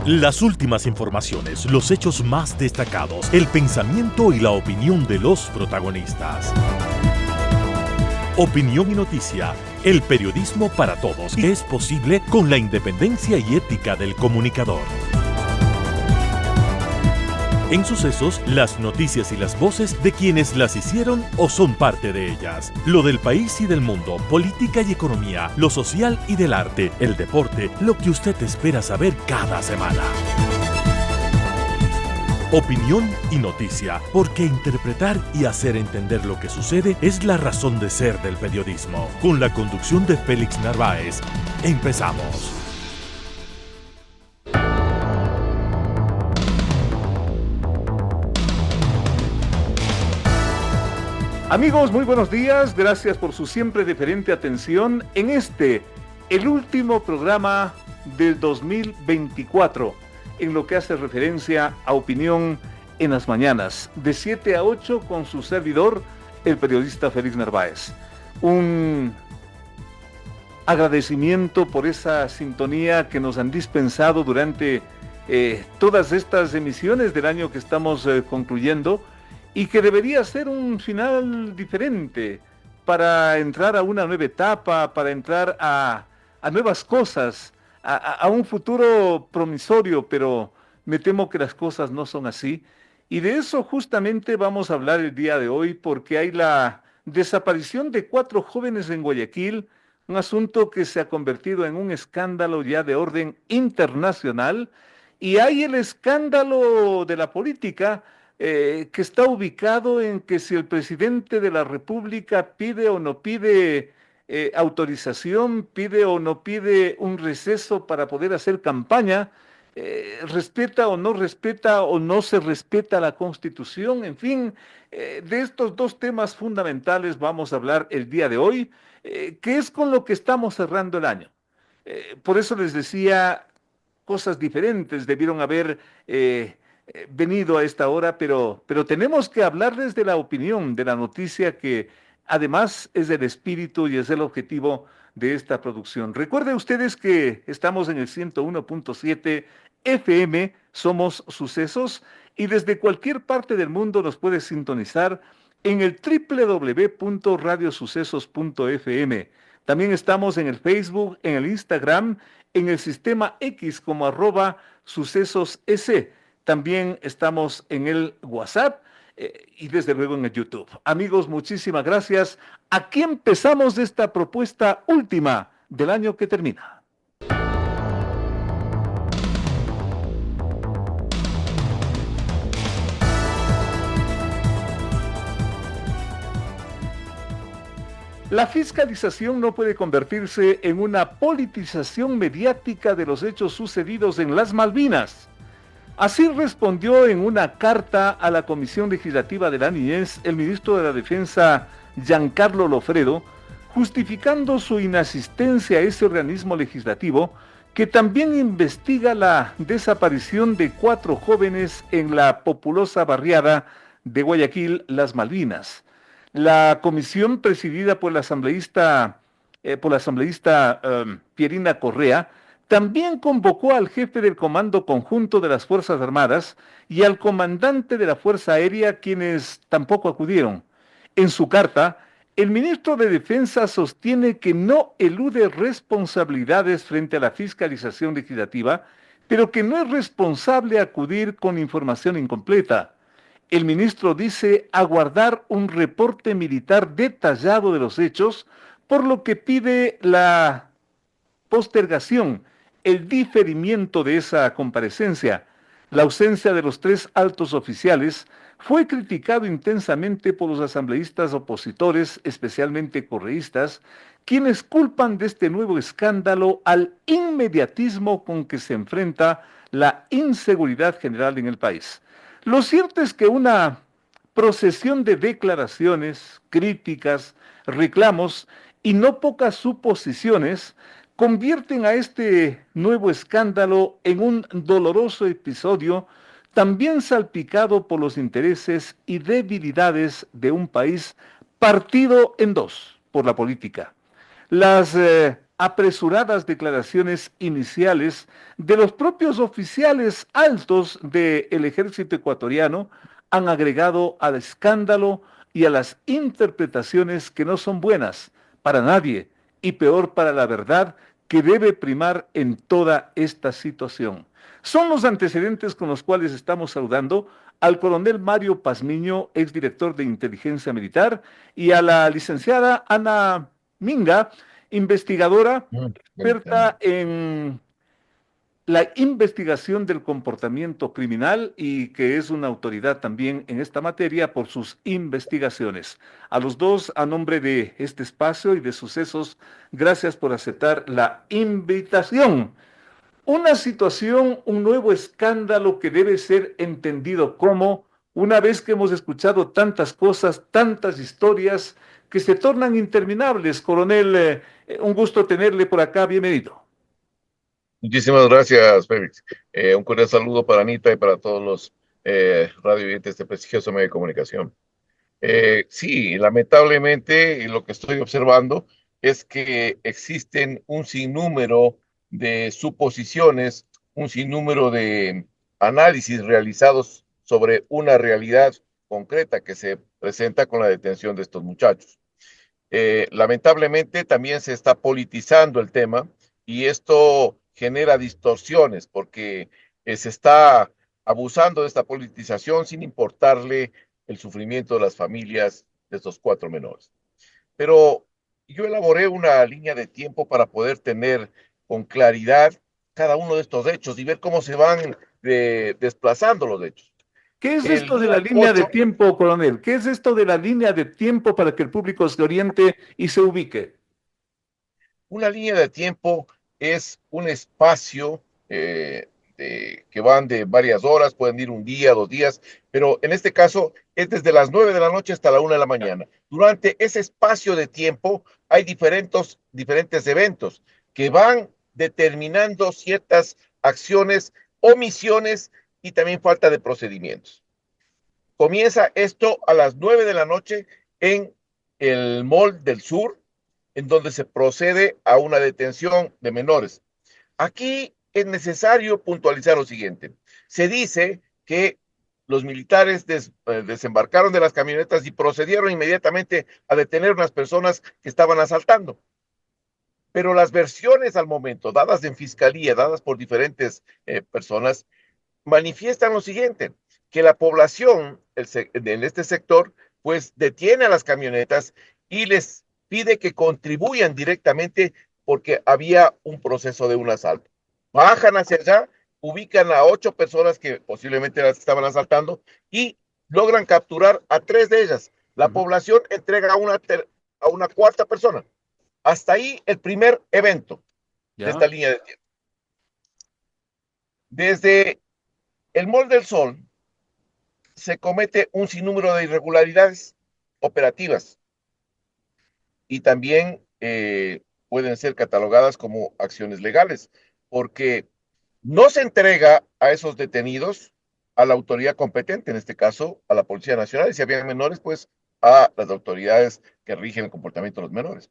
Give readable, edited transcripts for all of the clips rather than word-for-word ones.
Las últimas informaciones, los hechos más destacados, el pensamiento y la opinión de los protagonistas. Opinión y noticia, el periodismo para todos, es posible con la independencia y ética del comunicador. En Sucesos, las noticias y las voces de quienes las hicieron o son parte de ellas. Lo del país y del mundo, política y economía, lo social y del arte, el deporte, lo que usted espera saber cada semana. Opinión y noticia, porque interpretar y hacer entender lo que sucede es la razón de ser del periodismo. Con la conducción de Félix Narváez, empezamos. Amigos, muy buenos días. Gracias por su siempre deferente atención en el último programa del 2024, en lo que hace referencia a opinión en las mañanas, de 7 a 8 con su servidor, el periodista Félix Narváez. Un agradecimiento por esa sintonía que nos han dispensado durante todas estas emisiones del año que estamos concluyendo, y que debería ser un final diferente para entrar a una nueva etapa, para entrar a nuevas cosas, a un futuro promisorio, pero me temo que las cosas no son así. Y de eso justamente vamos a hablar el día de hoy, porque hay la desaparición de 4 jóvenes en Guayaquil, un asunto que se ha convertido en un escándalo ya de orden internacional, y hay el escándalo de la política, que está ubicado en que si el presidente de la República pide o no pide autorización, pide o no pide un receso para poder hacer campaña, respeta o no se respeta la Constitución. En fin, de estos 2 temas fundamentales vamos a hablar el día de hoy, que es con lo que estamos cerrando el año. Por eso les decía, cosas diferentes debieron haber venido a esta hora, pero tenemos que hablarles de la opinión, de la noticia que además es el espíritu y es el objetivo de esta producción. Recuerden ustedes que estamos en el 101.7 FM, somos Sucesos, y desde cualquier parte del mundo nos puede sintonizar en el www.radiosucesos.fm. También estamos en el Facebook, en el Instagram, en el sistema X como @sucesos s. También estamos en el WhatsApp y desde luego en el YouTube. Amigos, muchísimas gracias. Aquí empezamos esta propuesta última del año que termina. La fiscalización no puede convertirse en una politización mediática de los hechos sucedidos en las Malvinas. Así respondió en una carta a la Comisión Legislativa de la Niñez el ministro de la Defensa, Giancarlo Lofredo, justificando su inasistencia a ese organismo legislativo que también investiga la desaparición de 4 jóvenes en la populosa barriada de Guayaquil, Las Malvinas. La comisión, presidida por la asambleísta Pierina Correa, también convocó al jefe del Comando Conjunto de las Fuerzas Armadas y al comandante de la Fuerza Aérea, quienes tampoco acudieron. En su carta, el ministro de Defensa sostiene que no elude responsabilidades frente a la fiscalización legislativa, pero que no es responsable acudir con información incompleta. El ministro dice aguardar un reporte militar detallado de los hechos, por lo que pide la postergación, el diferimiento de esa comparecencia. La ausencia de los 3 altos oficiales fue criticado intensamente por los asambleístas opositores, especialmente correístas, quienes culpan de este nuevo escándalo al inmediatismo con que se enfrenta la inseguridad general en el país. Lo cierto es que una procesión de declaraciones, críticas, reclamos y no pocas suposiciones convierten a este nuevo escándalo en un doloroso episodio, también salpicado por los intereses y debilidades de un país partido en 2 por la política. Las apresuradas declaraciones iniciales de los propios oficiales altos del ejército ecuatoriano han agregado al escándalo y a las interpretaciones que no son buenas para nadie y peor para la verdad que debe primar en toda esta situación. Son los antecedentes con los cuales estamos saludando al coronel Mario Pazmiño, exdirector de inteligencia militar, y a la licenciada Ana Minga, investigadora Buenas experta en la investigación del comportamiento criminal y que es una autoridad también en esta materia por sus investigaciones. A los dos, a nombre de este espacio y de Sucesos, gracias por aceptar la invitación. Una situación, un nuevo escándalo que debe ser entendido como, una vez que hemos escuchado tantas cosas, tantas historias que se tornan interminables. Coronel, un gusto tenerle por acá, bienvenido. Muchísimas gracias, Félix. Un cordial saludo para Anita y para todos los radio oyentes de este prestigioso medio de comunicación. Sí, lamentablemente lo que estoy observando es que existen un sinnúmero de suposiciones, un sinnúmero de análisis realizados sobre una realidad concreta que se presenta con la detención de estos muchachos. Lamentablemente también se está politizando el tema y esto genera distorsiones porque se está abusando de esta politización sin importarle el sufrimiento de las familias de estos cuatro menores. Pero yo elaboré una línea de tiempo para poder tener con claridad cada uno de estos hechos y ver cómo se van desplazando los hechos. ¿Qué es El esto de la día línea de 8. tiempo, coronel? ¿Qué es esto de la línea de tiempo para que el público se oriente y se ubique? Una línea de tiempo es un espacio que van de varias horas, pueden ir un día, 2 días, pero en este caso es desde las 9 de la noche hasta la 1 de la mañana. Durante ese espacio de tiempo hay diferentes eventos que van determinando ciertas acciones, omisiones y también falta de procedimientos. Comienza esto a las 9 de la noche en el Mall del Sur, en donde se procede a una detención de menores. Aquí es necesario puntualizar lo siguiente. Se dice que los militares desembarcaron de las camionetas y procedieron inmediatamente a detener a unas personas que estaban asaltando. Pero las versiones al momento, dadas en fiscalía, dadas por diferentes personas, manifiestan lo siguiente, que la población en este sector pues detiene a las camionetas y les pide que contribuyan directamente porque había un proceso de un asalto. Bajan hacia allá, ubican a 8 personas que posiblemente las estaban asaltando y logran capturar a 3 de ellas. La población entrega a una cuarta persona. Hasta ahí el primer evento de esta ¿Ya? línea de tiempo. Desde el Mall del Sol se comete un sinnúmero de irregularidades operativas y también pueden ser catalogadas como acciones legales, porque no se entrega a esos detenidos a la autoridad competente, en este caso a la Policía Nacional, y si había menores, pues a las autoridades que rigen el comportamiento de los menores.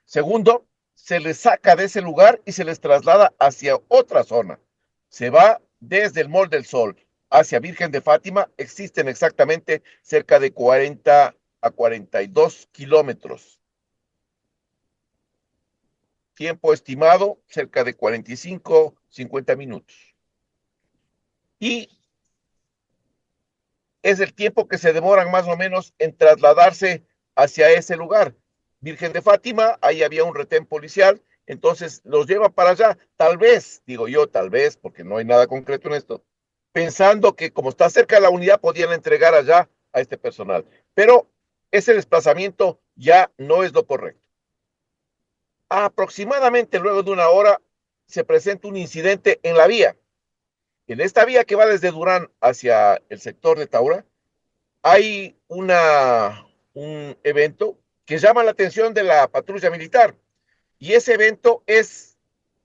Segundo, se les saca de ese lugar y se les traslada hacia otra zona. Se va desde el Mall del Sol hacia Virgen de Fátima, existen exactamente cerca de 40 a 42 kilómetros. Tiempo estimado, cerca de 45, 50 minutos. Y es el tiempo que se demoran más o menos en trasladarse hacia ese lugar. Virgen de Fátima, ahí había un retén policial, entonces los lleva para allá, tal vez, digo yo, tal vez, porque no hay nada concreto en esto, pensando que como está cerca de la unidad, podían entregar allá a este personal. Pero ese desplazamiento ya no es lo correcto. Aproximadamente luego de una hora se presenta un incidente en la vía. En esta vía que va desde Durán hacia el sector de Taura, hay un evento que llama la atención de la patrulla militar. Y ese evento es,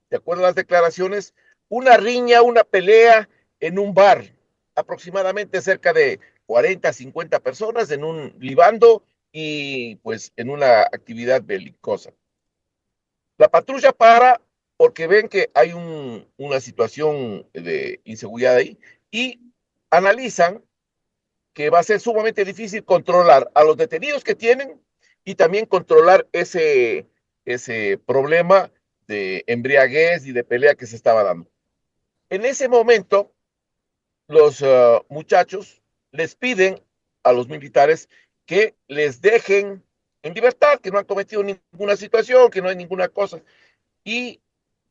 de acuerdo a las declaraciones, una riña, una pelea en un bar. Aproximadamente cerca de 40, 50 personas en un libando y pues en una actividad belicosa. La patrulla para porque ven que hay una situación de inseguridad ahí y analizan que va a ser sumamente difícil controlar a los detenidos que tienen y también controlar ese problema de embriaguez y de pelea que se estaba dando. En ese momento, los muchachos les piden a los militares que les dejen en libertad, que no han cometido ninguna situación, que no hay ninguna cosa. Y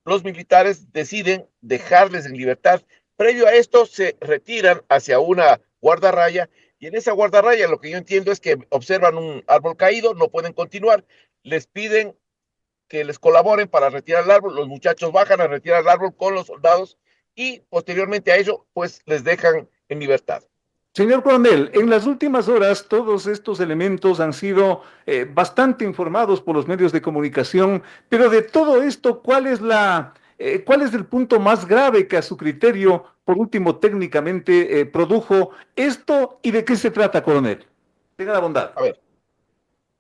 los militares deciden dejarles en libertad. Previo a esto, se retiran hacia una guardarraya y en esa guardarraya lo que yo entiendo es que observan un árbol caído, no pueden continuar, les piden que les colaboren para retirar el árbol, los muchachos bajan a retirar el árbol con los soldados y posteriormente a ello, pues les dejan en libertad. Señor coronel, en las últimas horas todos estos elementos han sido bastante informados por los medios de comunicación, pero de todo esto, ¿cuál es el punto más grave que a su criterio, por último, técnicamente produjo esto y de qué se trata, coronel? Tenga la bondad. A ver,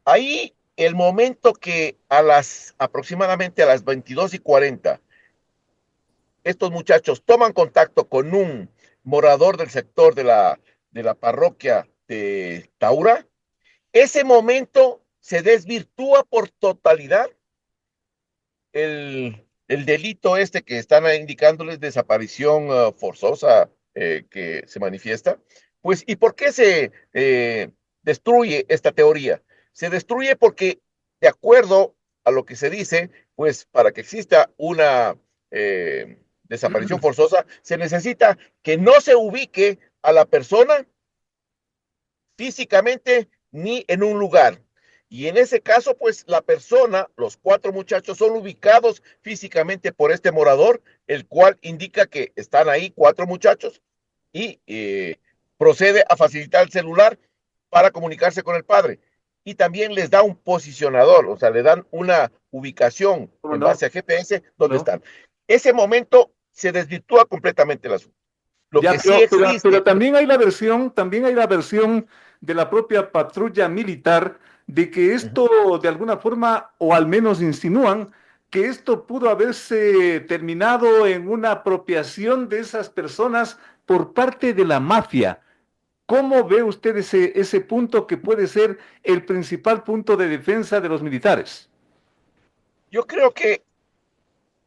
ahí el momento que aproximadamente a las 22:40 estos muchachos toman contacto con un morador del sector de la parroquia de Taura, ese momento se desvirtúa por totalidad el delito este que están indicándoles, desaparición forzosa que se manifiesta. Pues, ¿y por qué se destruye esta teoría? Se destruye porque, de acuerdo a lo que se dice, pues para que exista una desaparición forzosa, se necesita que no se ubique a la persona físicamente ni en un lugar. Y en ese caso, pues la persona, los cuatro muchachos son ubicados físicamente por este morador, el cual indica que están ahí cuatro muchachos y procede a facilitar el celular para comunicarse con el padre. Y también les da un posicionador, o sea, le dan una ubicación ¿Cómo en no? base a GPS donde ¿No? están. Ese momento se desvirtúa completamente el asunto. Lo Ya, que sí pero existe, también hay la versión de la propia patrulla militar de que esto de alguna forma, o al menos insinúan, que esto pudo haberse terminado en una apropiación de esas personas por parte de la mafia. ¿Cómo ve usted ese punto que puede ser el principal punto de defensa de los militares? yo creo que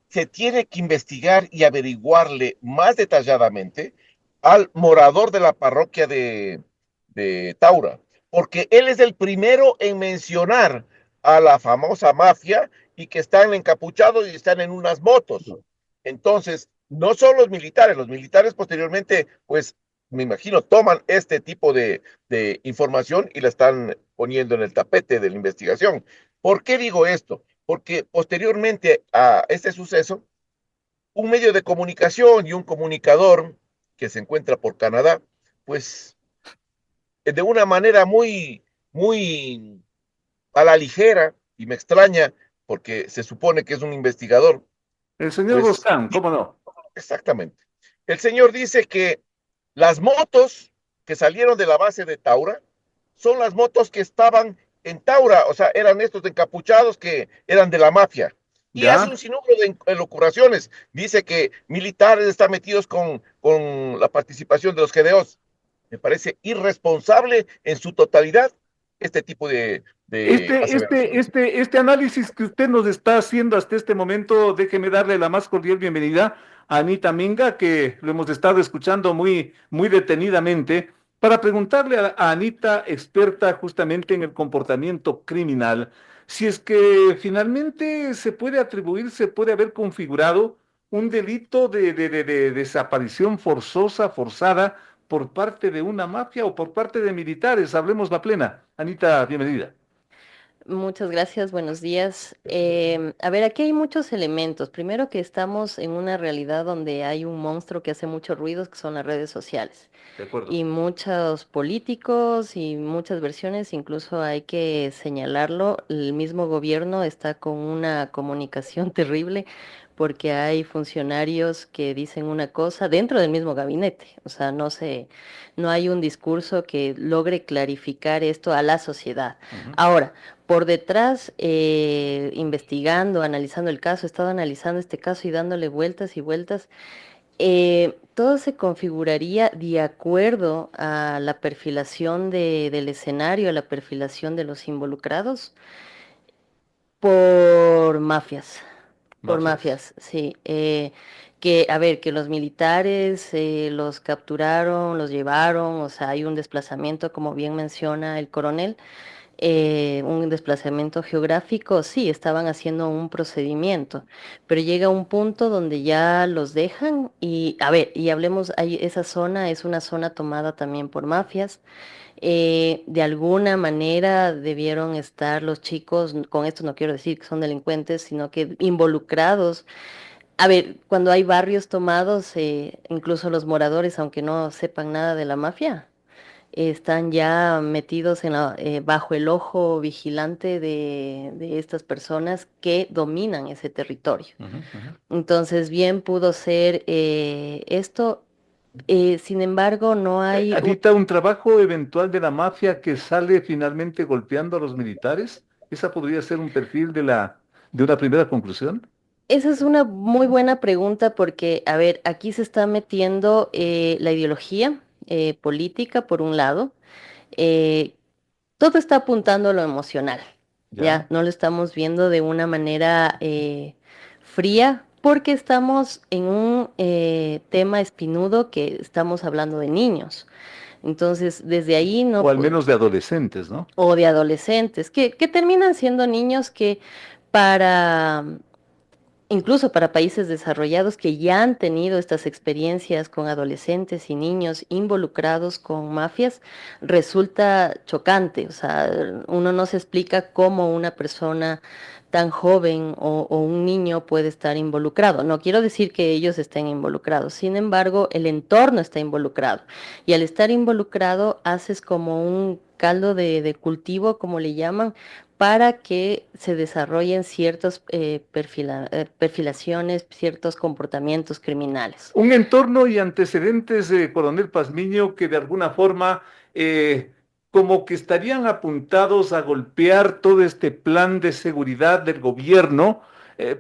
se tiene que investigar y averiguarle más detalladamente al morador de la parroquia de Taura, porque él es el primero en mencionar a la famosa mafia y que están encapuchados y están en unas motos. Entonces, no son los militares posteriormente, pues me imagino, toman este tipo de información y la están poniendo en el tapete de la investigación. ¿Por qué digo esto? Porque posteriormente a este suceso, un medio de comunicación y un comunicador que se encuentra por Canadá, pues de una manera muy a la ligera, y me extraña porque se supone que es un investigador, El señor pues Boscán, ¿cómo no? exactamente. El señor dice que las motos que salieron de la base de Taura son las motos que estaban en Taura, o sea, eran estos encapuchados que eran de la mafia. Y hace un ¿Ya? sinnúmero de elucubraciones. Dice que militares están metidos con la participación de los GDOs. Me parece irresponsable en su totalidad este tipo de aseveraciones. Este análisis que usted nos está haciendo hasta este momento, déjeme darle la más cordial bienvenida a Anita Minga, que lo hemos estado escuchando muy detenidamente, para preguntarle a Anita, experta justamente en el comportamiento criminal, si es que finalmente se puede atribuir, se puede haber configurado un delito de desaparición forzosa, forzada, por parte de una mafia o por parte de militares. Hablemos la plena. Anita, bienvenida. Muchas gracias, buenos días. A ver, aquí hay muchos elementos. Primero que estamos en una realidad donde hay un monstruo que hace muchos ruidos, que son las redes sociales. De acuerdo. Y muchos políticos y muchas versiones, incluso hay que señalarlo, el mismo gobierno está con una comunicación terrible porque hay funcionarios que dicen una cosa dentro del mismo gabinete. O sea, no hay un discurso que logre clarificar esto a la sociedad. Ujú. Ahora, Por detrás, investigando, analizando el caso, he estado analizando este caso y dándole vueltas y vueltas. Todo se configuraría de acuerdo a la perfilación del escenario, a la perfilación de los involucrados por mafias. Por Mafias. mafias, sí. Que, a ver, que los militares los capturaron, los llevaron, o sea, hay un desplazamiento, como bien menciona el coronel, un desplazamiento geográfico, sí, estaban haciendo un procedimiento, pero llega un punto donde ya los dejan y, a ver, y hablemos, esa zona es una zona tomada también por mafias. De alguna manera debieron estar los chicos, con esto no quiero decir que son delincuentes, sino que involucrados. A ver, cuando hay barrios tomados, incluso los moradores, aunque no sepan nada de la mafia, están ya metidos bajo el ojo vigilante de estas personas que dominan ese territorio. Ujú, ujú. Entonces, bien pudo ser esto. Sin embargo, no hay Anita, un trabajo eventual de la mafia que sale finalmente golpeando a los militares. ¿Esa podría ser un perfil de una primera conclusión? esa es una muy buena pregunta porque, a ver, aquí se está metiendo la ideología política por un lado. eh, Todo está apuntando a lo emocional, Ya. ¿ya? No lo estamos viendo de una manera fría porque estamos en un tema espinudo que estamos hablando de niños. Entonces, desde ahí O no, al menos de adolescentes, ¿no? o de adolescentes, que terminan siendo niños que para incluso para países desarrollados que ya han tenido estas experiencias con adolescentes y niños involucrados con mafias, resulta chocante. O sea, uno no se explica cómo una persona tan joven o un niño puede estar involucrado. No quiero decir que ellos estén involucrados, sin embargo, el entorno está involucrado. Y al estar involucrado, haces como un caldo de cultivo, como le llaman, para que se desarrollen ciertas perfilaciones, ciertos comportamientos criminales. Un entorno y antecedentes, coronel Pazmiño, que de alguna forma eh, como que estarían apuntados a golpear todo este plan de seguridad del gobierno,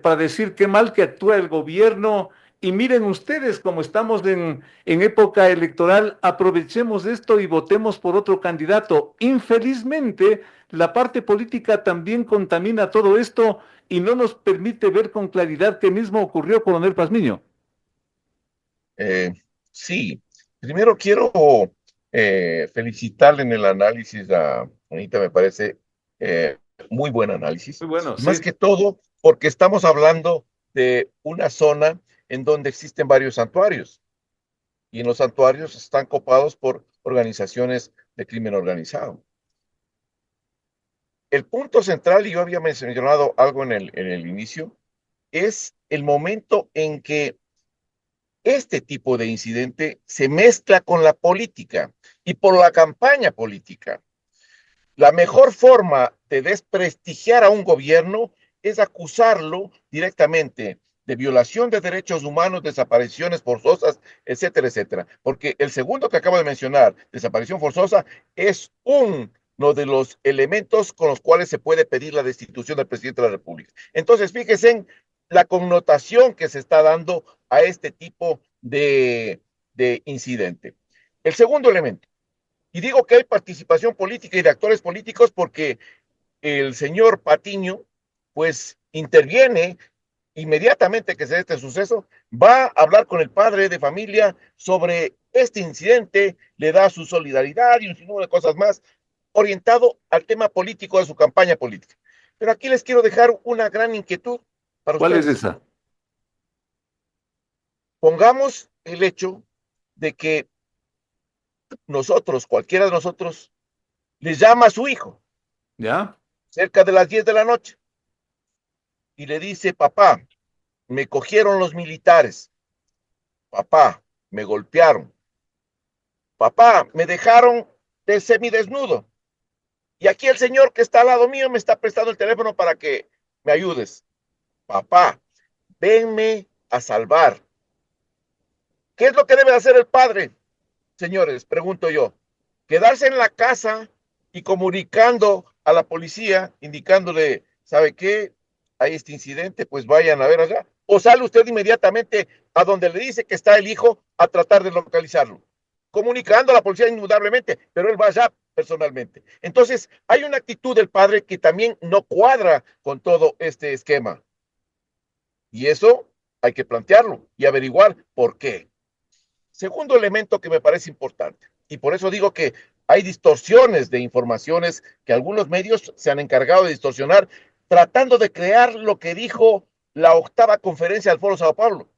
para decir qué mal que actúa el gobierno. Y miren ustedes, como estamos en época electoral, aprovechemos esto y votemos por otro candidato. Infelizmente, la parte política también contamina todo esto y no nos permite ver con claridad qué mismo ocurrió, coronel Pazmiño. Eh, sí, primero quiero felicitarle en el análisis a Anita, me parece eh, muy buen análisis. Muy bueno, Y más sí. que todo, porque estamos hablando de una zona en donde existen varios santuarios y en los santuarios están copados por organizaciones de crimen organizado. El punto central, y yo había mencionado algo en el inicio, es el momento en que este tipo de incidente se mezcla con la política y por la campaña política. La mejor forma de desprestigiar a un gobierno es acusarlo directamente de violación de derechos humanos, desapariciones forzosas, etcétera, etcétera. Porque el segundo que acabo de mencionar, desaparición forzosa, es uno de los elementos con los cuales se puede pedir la destitución del presidente de la República. Entonces, fíjense en la connotación que se está dando a este tipo de incidente. El segundo elemento, y digo que hay participación política y de actores políticos porque el señor Patiño, pues, interviene inmediatamente que se dé este suceso, va a hablar con el padre de familia sobre este incidente, le da su solidaridad y un sinnúmero de cosas más, orientado al tema político de su campaña política. Pero aquí les quiero dejar una gran inquietud para ¿Cuál es ustedes. esa? Pongamos el hecho de que nosotros, cualquiera de nosotros, les llama a su hijo ¿Ya? cerca de las 10 de la noche y le dice, papá, me cogieron los militares, papá, me golpearon, papá, me dejaron de semidesnudo. Y aquí el señor que está al lado mío me está prestando el teléfono para que me ayudes. Papá, venme a salvar. ¿Qué es lo que debe hacer el padre, señores? Pregunto yo. Quedarse en la casa y comunicando a la policía indicándole, ¿sabe qué? Hay este incidente, pues vayan a ver allá. O sale usted inmediatamente a donde le dice que está el hijo a tratar de localizarlo, comunicando a la policía indudablemente, pero él va allá personalmente. Entonces, hay una actitud del padre que también no cuadra con todo este esquema. Y eso hay que plantearlo y averiguar por qué. Segundo elemento que me parece importante, y por eso digo que hay distorsiones de informaciones que algunos medios se han encargado de distorsionar, tratando de crear lo que dijo la octava conferencia del Foro Sao Paulo.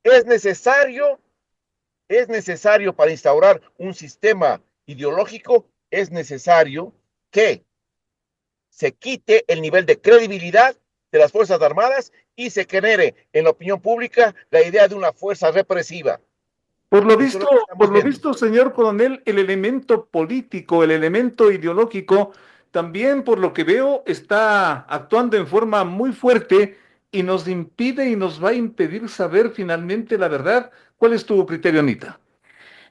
Es necesario, es necesario para instaurar un sistema ideológico, es necesario que se quite el nivel de credibilidad de las Fuerzas Armadas y se genere en la opinión pública la idea de una fuerza represiva. Eso es lo que estamos Por lo viendo. visto, señor coronel, el elemento político, el elemento ideológico, también por lo que veo, está actuando en forma muy fuerte y nos impide y nos va a impedir saber finalmente la verdad. ¿Cuál es tu criterio, Anita?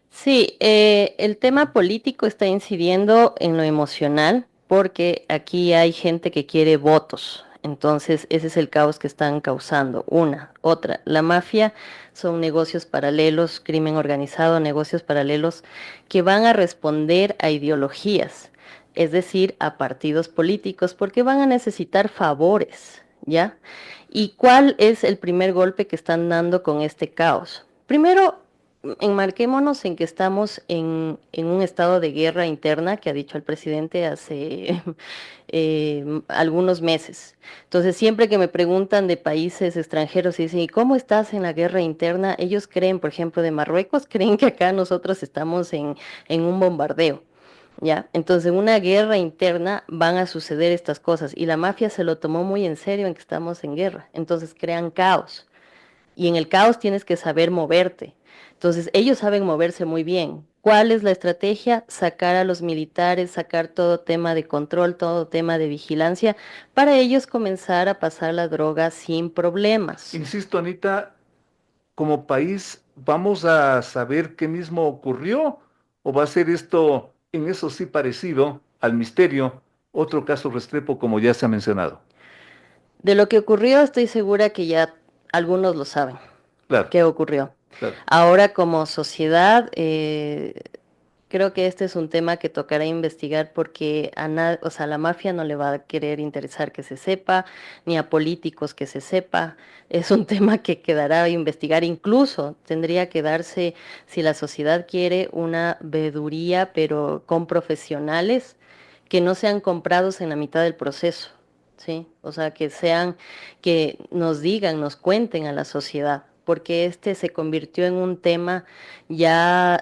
Sí, el tema político está incidiendo en lo emocional porque aquí hay gente que quiere votos. Entonces, ese es el caos que están causando. Una, otra, la mafia son negocios paralelos, crimen organizado, negocios paralelos que van a responder a ideologías, es decir, a partidos políticos, porque van a necesitar favores, ¿ya? ¿Y cuál es el primer golpe que están dando con este caos? Primero, enmarquémonos en que estamos en un estado de guerra interna que ha dicho el presidente hace algunos meses. Entonces, siempre que me preguntan de países extranjeros y dicen, ¿y cómo estás en la guerra interna? Ellos creen, por ejemplo, de Marruecos, creen que acá nosotros estamos en un bombardeo. ¿Ya? Entonces, en una guerra interna van a suceder estas cosas y la mafia se lo tomó muy en serio en que estamos en guerra. Entonces, crean caos y en el caos tienes que saber moverte. Entonces, ellos saben moverse muy bien. ¿Cuál es la estrategia? Sacar a los militares, sacar todo tema de control, todo tema de vigilancia, para ellos comenzar a pasar la droga sin problemas. Insisto, Anita, como país, ¿vamos a saber qué mismo ocurrió? ¿O va a ser esto, en eso sí parecido al misterio, otro caso Restrepo como ya se ha mencionado? De lo que ocurrió, estoy segura que ya algunos lo saben. Claro, ¿Qué ocurrió? claro. Ahora como sociedad, creo que este es un tema que tocará investigar porque o sea, a la mafia no le va a querer interesar que se sepa, ni a políticos que se sepa. Es un tema que quedará a investigar. Incluso tendría que darse, si la sociedad quiere, una veeduría, pero con profesionales que no sean comprados en la mitad del proceso. ¿Sí? O sea, que sean, que nos digan, nos cuenten a la sociedad, porque este se convirtió en un tema ya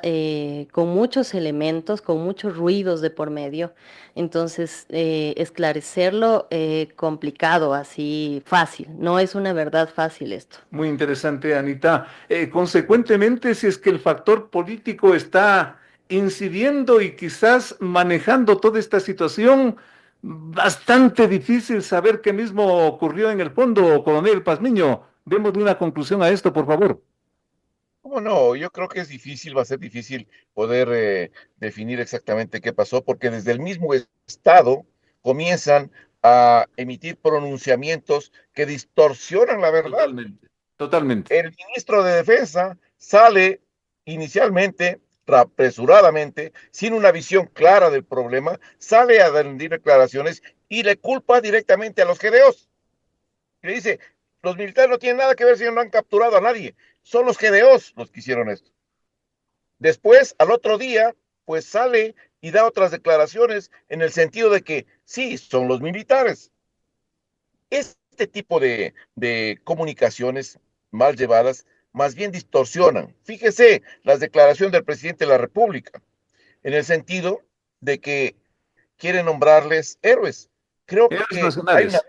con muchos elementos, con muchos ruidos de por medio. Entonces, esclarecerlo complicado, así fácil. No es una verdad fácil esto. Muy interesante, Anita. Consecuentemente, si es que el factor político está incidiendo y quizás manejando toda esta situación, bastante difícil saber qué mismo ocurrió en el fondo, coronel Pazmiño. Demos una conclusión a esto, por favor. ¿Cómo no? Yo creo que es difícil, va a ser difícil poder definir exactamente qué pasó, porque desde el mismo Estado comienzan a emitir pronunciamientos que distorsionan la verdad. Totalmente, totalmente. El ministro de Defensa sale inicialmente, apresuradamente, sin una visión clara del problema, sale a rendir declaraciones y le culpa directamente a los GDOs. Le dice, los militares no tienen nada que ver si no han capturado a nadie, son los GDOs los que hicieron esto. Después, al otro día, pues sale y da otras declaraciones en el sentido de que sí, son los militares. Este tipo de comunicaciones mal llevadas más bien distorsionan. Fíjese las declaraciones del presidente de la República, en el sentido de que quiere nombrarles héroes. Creo Héroes que hay una nacionales.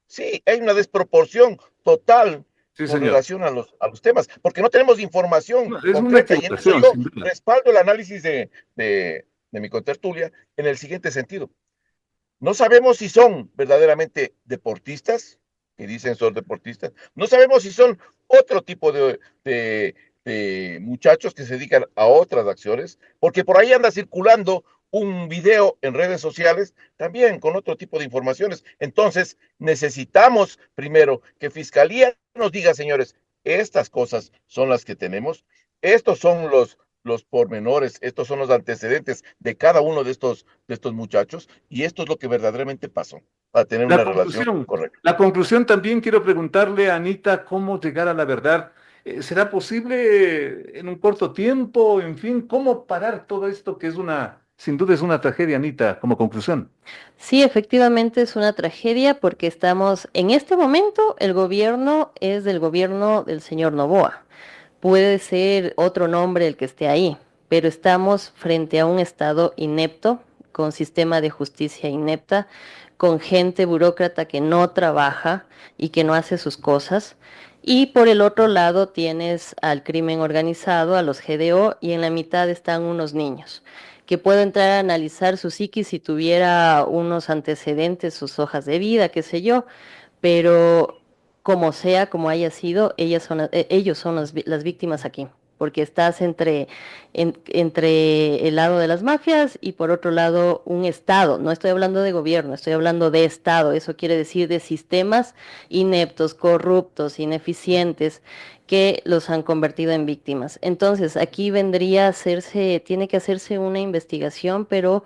sí, hay una desproporción total Sí, con señor. relación a los temas, porque no tenemos información No, es una concreta y en eso equivocación, yo sin duda. respaldo el análisis de mi contertulia en el siguiente sentido. No sabemos si son verdaderamente deportistas, que dicen son deportistas. No sabemos si son otro tipo de muchachos que se dedican a otras acciones, porque por ahí anda circulando un video en redes sociales también con otro tipo de informaciones. Entonces, necesitamos primero que Fiscalía nos diga, señores, estas cosas son las que tenemos, estos son los pormenores, estos son los antecedentes de cada uno de estos muchachos, y esto es lo que verdaderamente pasó, para tener una relación correcta. La conclusión también quiero preguntarle a Anita cómo llegar a la verdad. ¿Será posible en un corto tiempo? En fin, ¿cómo parar todo esto que es sin duda es una tragedia, Anita, como conclusión? Sí, efectivamente es una tragedia porque estamos, en este momento, el gobierno es del gobierno del señor Noboa. Puede ser otro nombre el que esté ahí, pero estamos frente a un Estado inepto, con sistema de justicia inepta, con gente burócrata que no trabaja y que no hace sus cosas. Y por el otro lado tienes al crimen organizado, a los GDO, y en la mitad están unos niños, que puedo entrar a analizar su psiquis si tuviera unos antecedentes, sus hojas de vida, qué sé yo, pero como sea, como haya sido, ellos son las víctimas aquí, porque estás entre el lado de las mafias y por otro lado un Estado. No estoy hablando de gobierno, estoy hablando de Estado. Eso quiere decir de sistemas ineptos, corruptos, ineficientes, que los han convertido en víctimas. Entonces, aquí tiene que hacerse una investigación, pero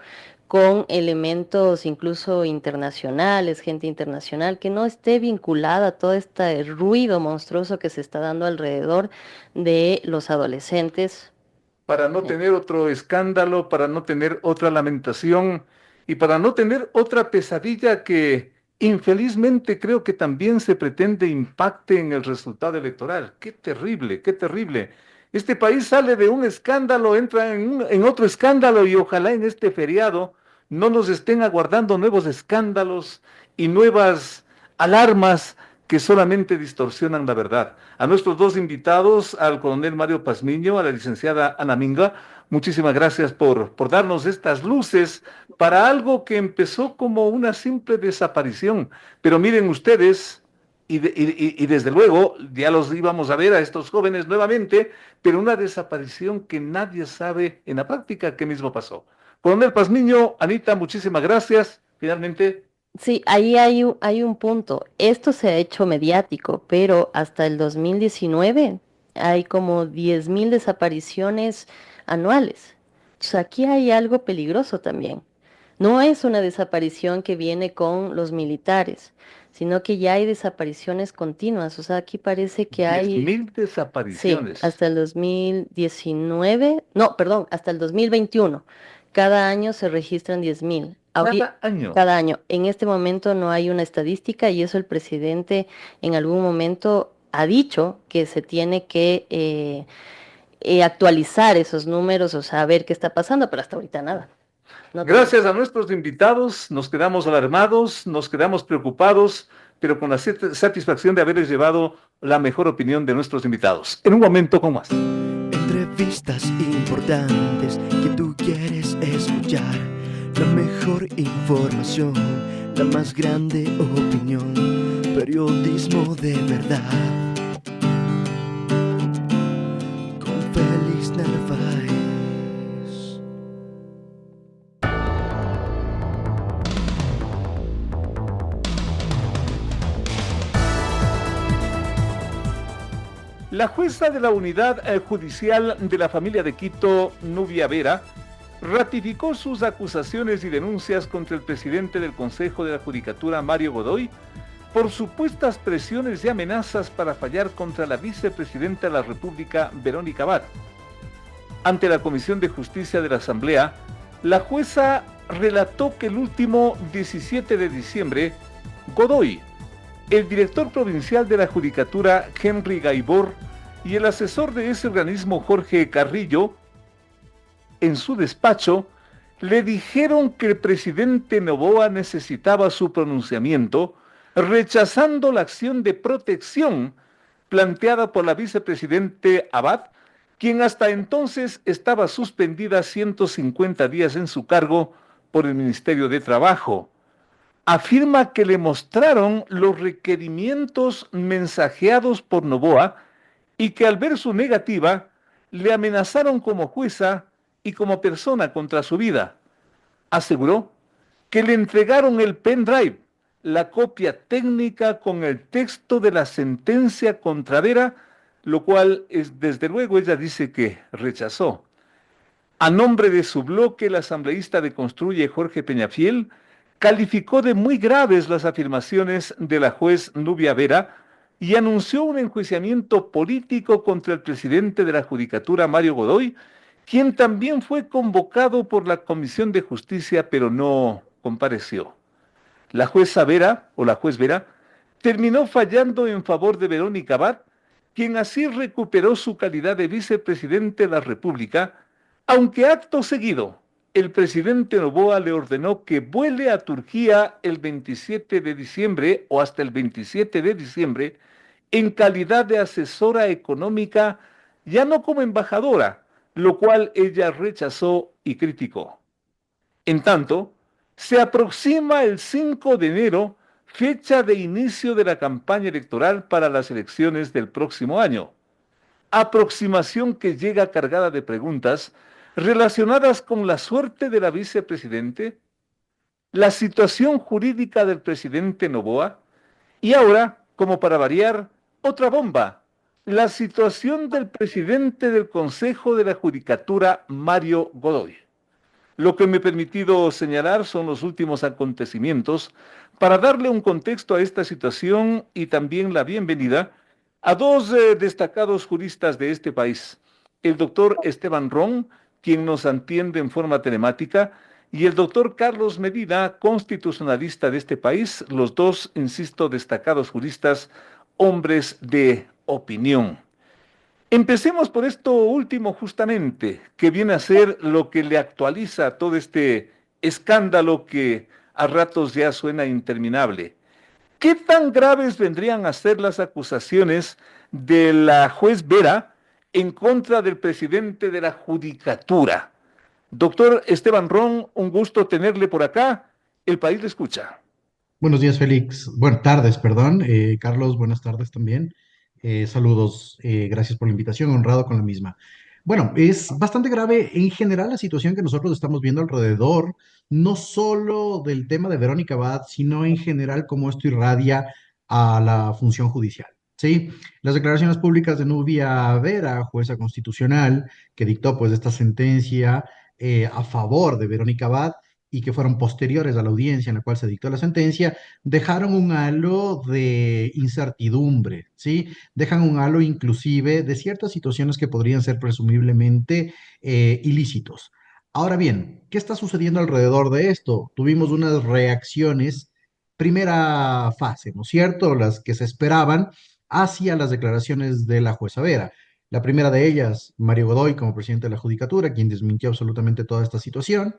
con elementos incluso internacionales, gente internacional, que no esté vinculada a todo este ruido monstruoso que se está dando alrededor de los adolescentes. Para no tener otro escándalo, para no tener otra lamentación y para no tener otra pesadilla que infelizmente creo que también se pretende impacte en el resultado electoral. Qué terrible, qué terrible. Este país sale de un escándalo, entra en otro escándalo y ojalá en este feriado no nos estén aguardando nuevos escándalos y nuevas alarmas que solamente distorsionan la verdad. A nuestros dos invitados, al coronel Mario Pazmiño, a la licenciada Ana Minga, muchísimas gracias por darnos estas luces para algo que empezó como una simple desaparición. Pero miren ustedes, y desde luego ya los íbamos a ver a estos jóvenes nuevamente, pero una desaparición que nadie sabe en la práctica qué mismo pasó. Coronel Pazmiño, Anita, muchísimas gracias. Finalmente, Sí, ahí hay un punto. Esto se ha hecho mediático, pero hasta el 2019 hay como 10.000 desapariciones anuales. Entonces aquí hay algo peligroso también. No es una desaparición que viene con los militares, sino que ya hay desapariciones continuas. O sea, aquí parece que diez hay, mil sí, desapariciones. hasta el 2019, no, perdón, hasta el 2021. Cada año se registran 10.000. Cada año. Cada año. En este momento no hay una estadística y eso el presidente en algún momento ha dicho que se tiene que actualizar esos números, o sea, ver qué está pasando, pero hasta ahorita nada. No tenemos. Gracias a nuestros invitados, nos quedamos alarmados, nos quedamos preocupados, pero con la satisfacción de haberles llevado la mejor opinión de nuestros invitados. En un momento con más. Entrevistas importantes que tú quieres escuchar. La mejor información, la más grande opinión. Periodismo de verdad. Con Félix Narváez. La jueza de la Unidad Judicial de la Familia de Quito, Nubia Vera, ratificó sus acusaciones y denuncias contra el presidente del Consejo de la Judicatura, Mario Godoy, por supuestas presiones y amenazas para fallar contra la vicepresidenta de la República, Verónica Abad. Ante la Comisión de Justicia de la Asamblea, la jueza relató que el último 17 de diciembre, Godoy, el director provincial de la Judicatura, Henry Gaibor, y el asesor de ese organismo, Jorge Carrillo, en su despacho, le dijeron que el presidente Noboa necesitaba su pronunciamiento, rechazando la acción de protección planteada por la vicepresidente Abad, quien hasta entonces estaba suspendida 150 días en su cargo por el Ministerio de Trabajo. Afirma que le mostraron los requerimientos mensajeados por Noboa y que al ver su negativa, le amenazaron como jueza y como persona contra su vida. aseguró que le entregaron el pendrive, la copia técnica con el texto de la sentencia contra Vera, lo cual es, desde luego ella dice que rechazó. A nombre de su bloque, el asambleísta de Construye, Jorge Peñafiel, calificó de muy graves las afirmaciones de la juez Nubia Vera y anunció un enjuiciamiento político contra el presidente de la Judicatura, Mario Godoy, quien también fue convocado por la Comisión de Justicia, pero no compareció. La jueza Vera, o la juez Vera, terminó fallando en favor de Verónica Abad, quien así recuperó su calidad de vicepresidente de la República, aunque acto seguido el presidente Noboa le ordenó que vuele a Turquía el 27 de diciembre o hasta el 27 de diciembre en calidad de asesora económica, ya no como embajadora, lo cual ella rechazó y criticó. En tanto, se aproxima el 5 de enero, fecha de inicio de la campaña electoral para las elecciones del próximo año. Aproximación que llega cargada de preguntas relacionadas con la suerte de la vicepresidente, la situación jurídica del presidente Noboa y ahora, como para variar, otra bomba, la situación del presidente del Consejo de la Judicatura, Mario Godoy. Lo que me he permitido señalar son los últimos acontecimientos para darle un contexto a esta situación y también la bienvenida a dos destacados juristas de este país, el doctor Esteban Ron, quien nos atiende en forma telemática, y el doctor Carlos Medina, constitucionalista de este país, los dos, insisto, destacados juristas, hombres de opinión. Empecemos por esto último justamente, que viene a ser lo que le actualiza todo este escándalo que a ratos ya suena interminable. ¿Qué tan graves vendrían a ser las acusaciones de la juez Vera en contra del presidente de la Judicatura? Doctor Esteban Ron, un gusto tenerle por acá. El país le escucha. Buenos días, Félix. Buenas tardes, perdón. Carlos, buenas tardes también. Saludos, gracias por la invitación, honrado con la misma. Bueno, es bastante grave en general la situación que nosotros estamos viendo alrededor, no solo del tema de Verónica Abad, sino en general cómo esto irradia a la función judicial. Sí, las declaraciones públicas de Nubia Vera, jueza constitucional, que dictó pues esta sentencia a favor de Verónica Abad, y que fueron posteriores a la audiencia en la cual se dictó la sentencia, dejaron un halo de incertidumbre, ¿sí? Dejan un halo inclusive de ciertas situaciones que podrían ser presumiblemente ilícitos. Ahora bien, ¿qué está sucediendo alrededor de esto? Tuvimos unas reacciones, primera fase, ¿no es cierto? Las que se esperaban hacia las declaraciones de la jueza Vera. La primera de ellas, Mario Godoy como presidente de la Judicatura, quien desmintió absolutamente toda esta situación.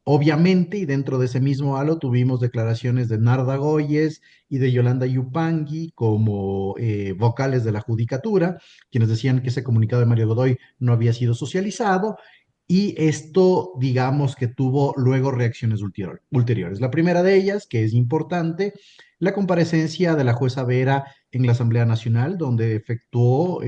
Obviamente, y dentro de ese mismo halo tuvimos declaraciones de Narda Goyes y de Yolanda Yupangui como vocales de la Judicatura, quienes decían que ese comunicado de Mario Godoy no había sido socializado, y esto, digamos que tuvo luego reacciones ulteriores. La primera de ellas, que es importante, la comparecencia de la jueza Vera en la Asamblea Nacional, donde efectuó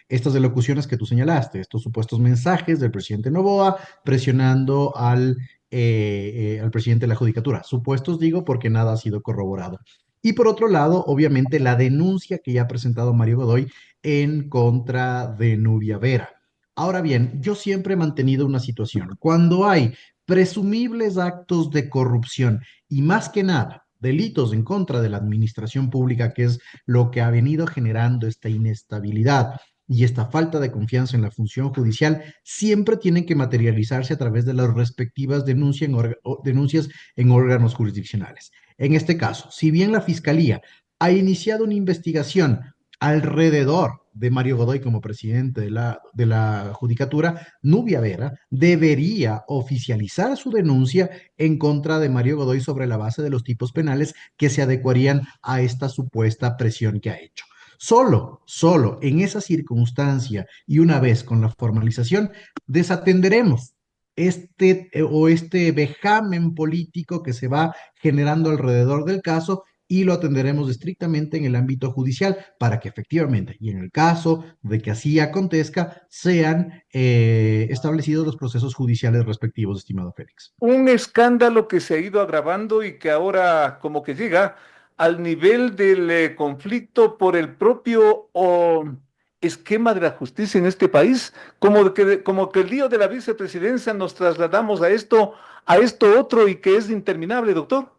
estas elocuciones que tú señalaste, estos supuestos mensajes del presidente Noboa presionando al presidente de la Judicatura. Supuestos digo porque nada ha sido corroborado. Y por otro lado, obviamente, la denuncia que ya ha presentado Mario Godoy en contra de Nubia Vera. Ahora bien, yo siempre he mantenido una situación. Cuando hay presumibles actos de corrupción y más que nada delitos en contra de la administración pública, que es lo que ha venido generando esta inestabilidad y esta falta de confianza en la función judicial, siempre tienen que materializarse a través de las respectivas denuncias en órganos jurisdiccionales. En este caso, si bien la Fiscalía ha iniciado una investigación alrededor de Mario Godoy como presidente de la Judicatura, Nubia Vera debería oficializar su denuncia en contra de Mario Godoy sobre la base de los tipos penales que se adecuarían a esta supuesta presión que ha hecho. Solo en esa circunstancia y una vez con la formalización, desatenderemos este vejamen político que se va generando alrededor del caso y lo atenderemos estrictamente en el ámbito judicial para que efectivamente, y en el caso de que así acontezca, sean establecidos los procesos judiciales respectivos, estimado Félix. Un escándalo que se ha ido agravando y que ahora como que llega al nivel del conflicto por el propio esquema de la justicia en este país, como que el lío de la vicepresidencia nos trasladamos a esto otro y que es interminable, doctor.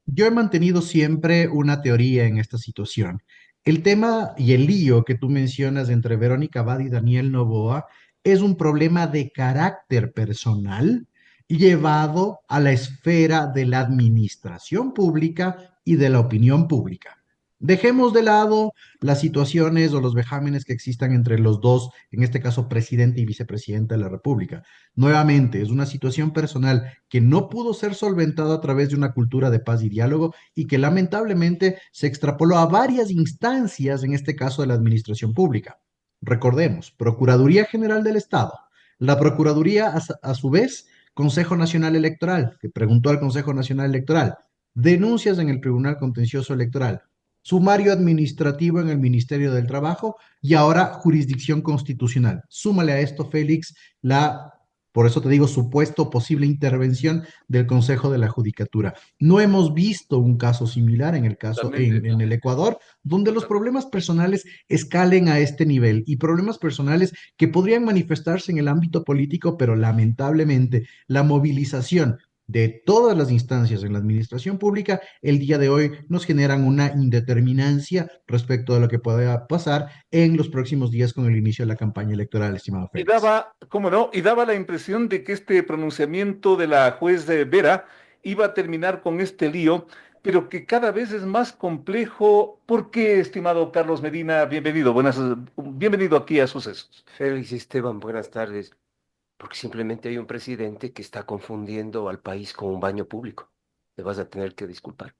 Yo he mantenido siempre una teoría en esta situación. El tema y el lío que tú mencionas entre Verónica Abad y Daniel Noboa es un problema de carácter personal llevado a la esfera de la administración pública y de la opinión pública. Dejemos de lado las situaciones o los vejámenes que existan entre los dos, en este caso presidente y vicepresidenta de la República. Nuevamente, es una situación personal que no pudo ser solventada a través de una cultura de paz y diálogo y que lamentablemente se extrapoló a varias instancias, en este caso de la administración pública. Recordemos, Procuraduría General del Estado, la Procuraduría a su vez, Consejo Nacional Electoral, que preguntó al Consejo Nacional Electoral, denuncias en el Tribunal Contencioso Electoral, sumario administrativo en el Ministerio del Trabajo y ahora jurisdicción constitucional. Súmale a esto, Félix, por eso te digo, supuesto posible intervención del Consejo de la Judicatura. No hemos visto un caso similar en el caso en el Ecuador, donde los problemas personales escalen a este nivel y problemas personales que podrían manifestarse en el ámbito político, pero lamentablemente la movilización de todas las instancias en la administración pública, el día de hoy nos generan una indeterminancia respecto de lo que pueda pasar en los próximos días con el inicio de la campaña electoral, estimado Y Félix. cómo no, y daba la impresión de que este pronunciamiento de la juez Vera iba a terminar con este lío, pero que cada vez es más complejo. ¿Por qué, estimado Carlos Medina? Bienvenido, bienvenido aquí a Sucesos. Félix y Esteban, buenas tardes. Porque simplemente hay un presidente que está confundiendo al país con un baño público. Me vas a tener que disculpar.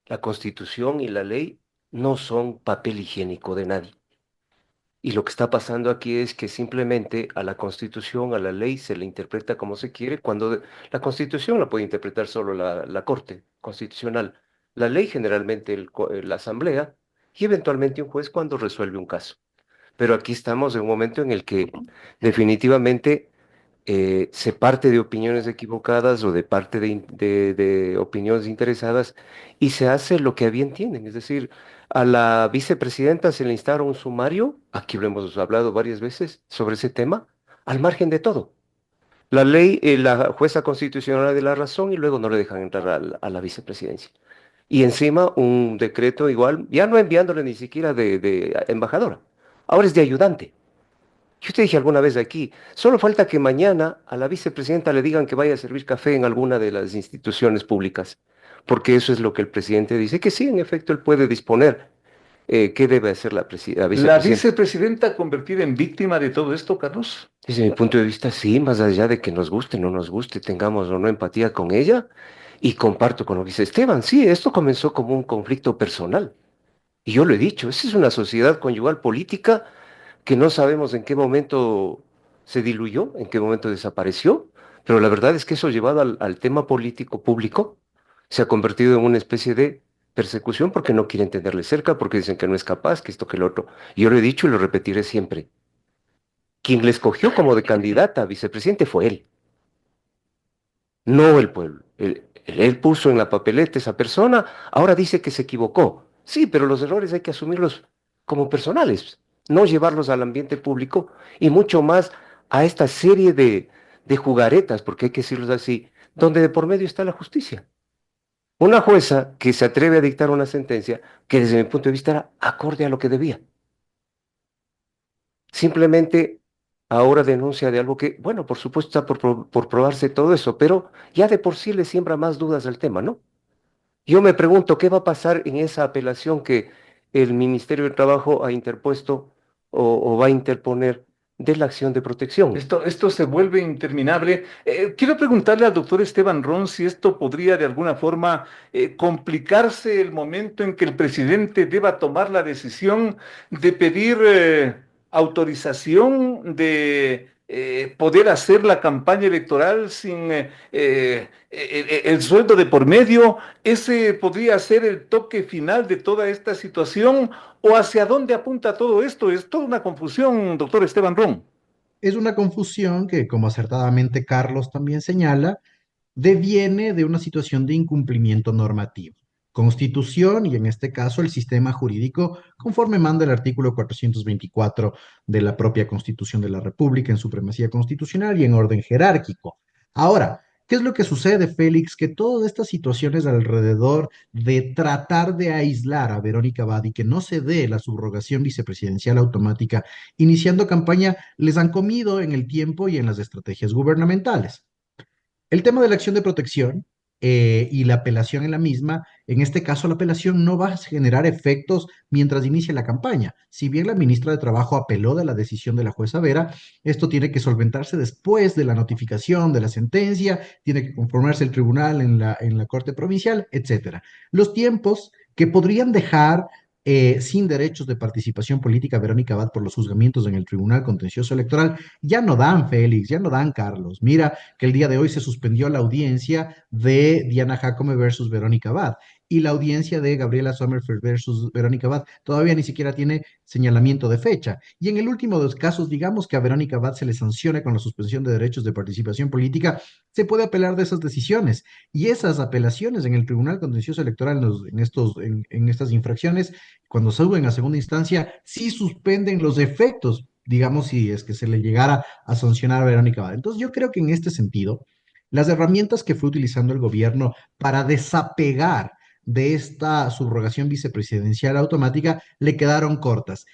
La Constitución y la ley no son papel higiénico de nadie. Y lo que está pasando aquí es que simplemente a la Constitución, a la ley, se le interpreta como se quiere, cuando la Constitución la puede interpretar solo la Corte Constitucional, la ley generalmente la Asamblea y eventualmente un juez cuando resuelve un caso. Pero aquí estamos en un momento en el que definitivamente se parte de opiniones equivocadas o de parte de opiniones interesadas y se hace lo que a bien tienen. Es decir, a la vicepresidenta se le instaura un sumario, aquí lo hemos hablado varias veces sobre ese tema, al margen de todo. La ley, la jueza constitucional de la razón y luego no le dejan entrar a la vicepresidencia. Y encima un decreto igual, ya no enviándole ni siquiera de embajadora, ahora es de ayudante. Yo te dije alguna vez aquí, solo falta que mañana a la vicepresidenta le digan que vaya a servir café en alguna de las instituciones públicas, porque eso es lo que el presidente dice, que sí, en efecto, él puede disponer qué debe hacer la ¿La vicepresidenta. vicepresidenta convertida en víctima de todo esto, Carlos? Desde mi punto de vista, sí, más allá de que nos guste, no nos guste, tengamos o no empatía con ella, y comparto con lo que dice Esteban, sí, esto comenzó como un conflicto personal, y yo lo he dicho, esa es una sociedad conyugal política que no sabemos en qué momento se diluyó, en qué momento desapareció, pero la verdad es que eso llevado al tema político público se ha convertido en una especie de persecución porque no quieren tenerle cerca, porque dicen que no es capaz, que esto, que lo otro. Y yo lo he dicho y lo repetiré siempre. Quien le escogió como de candidata a vicepresidente fue él, no el pueblo. Él puso en la papeleta esa persona, ahora dice que se equivocó. Sí, pero los errores hay que asumirlos como personales, no llevarlos al ambiente público y mucho más a esta serie de jugaretas, porque hay que decirlos así, donde de por medio está la justicia. Una jueza que se atreve a dictar una sentencia que desde mi punto de vista era acorde a lo que debía. Simplemente ahora denuncia de algo que, bueno, por supuesto está por probarse todo eso, pero ya de por sí le siembra más dudas al tema, ¿no? Yo me pregunto qué va a pasar en esa apelación que el Ministerio de Trabajo ha interpuesto o va a interponer de la acción de protección. Esto se vuelve interminable. Quiero preguntarle al doctor Esteban Ron si esto podría de alguna forma complicarse el momento en que el presidente deba tomar la decisión de pedir autorización de poder hacer la campaña electoral sin el sueldo de por medio. ¿Ese podría ser el toque final de toda esta situación? ¿O hacia dónde apunta todo esto? Es toda una confusión, doctor Esteban Ron. Es una confusión que, como acertadamente Carlos también señala, deviene de una situación de incumplimiento normativo. Constitución y en este caso el sistema jurídico conforme manda el artículo 424 de la propia Constitución de la República en supremacía constitucional y en orden jerárquico. Ahora, ¿qué es lo que sucede, Félix? Que todas estas situaciones alrededor de tratar de aislar a Verónica Abad y que no se dé la subrogación vicepresidencial automática iniciando campaña les han comido en el tiempo y en las estrategias gubernamentales. El tema de la acción de protección y la apelación en la misma, en este caso la apelación no va a generar efectos mientras inicie la campaña. Si bien la ministra de Trabajo apeló de la decisión de la jueza Vera, esto tiene que solventarse después de la notificación de la sentencia, tiene que conformarse el tribunal en la Corte Provincial, etcétera. Los tiempos que podrían dejar sin derechos de participación política Verónica Abad por los juzgamientos en el Tribunal Contencioso Electoral ya no dan, Félix, ya no dan, Carlos. Mira que el día de hoy se suspendió la audiencia de Diana Jacome versus Verónica Abad y la audiencia de Gabriela Sommerfeld versus Verónica Abad todavía ni siquiera tiene señalamiento de fecha. Y en el último de los casos, digamos que a Verónica Abad se le sancione con la suspensión de derechos de participación política, se puede apelar de esas decisiones. Y esas apelaciones en el Tribunal Contencioso Electoral en estas infracciones, cuando suben a segunda instancia, sí suspenden los efectos, digamos, si es que se le llegara a sancionar a Verónica Abad. Entonces, yo creo que en este sentido, las herramientas que fue utilizando el gobierno para desapegar de esta subrogación vicepresidencial automática le quedaron cortas.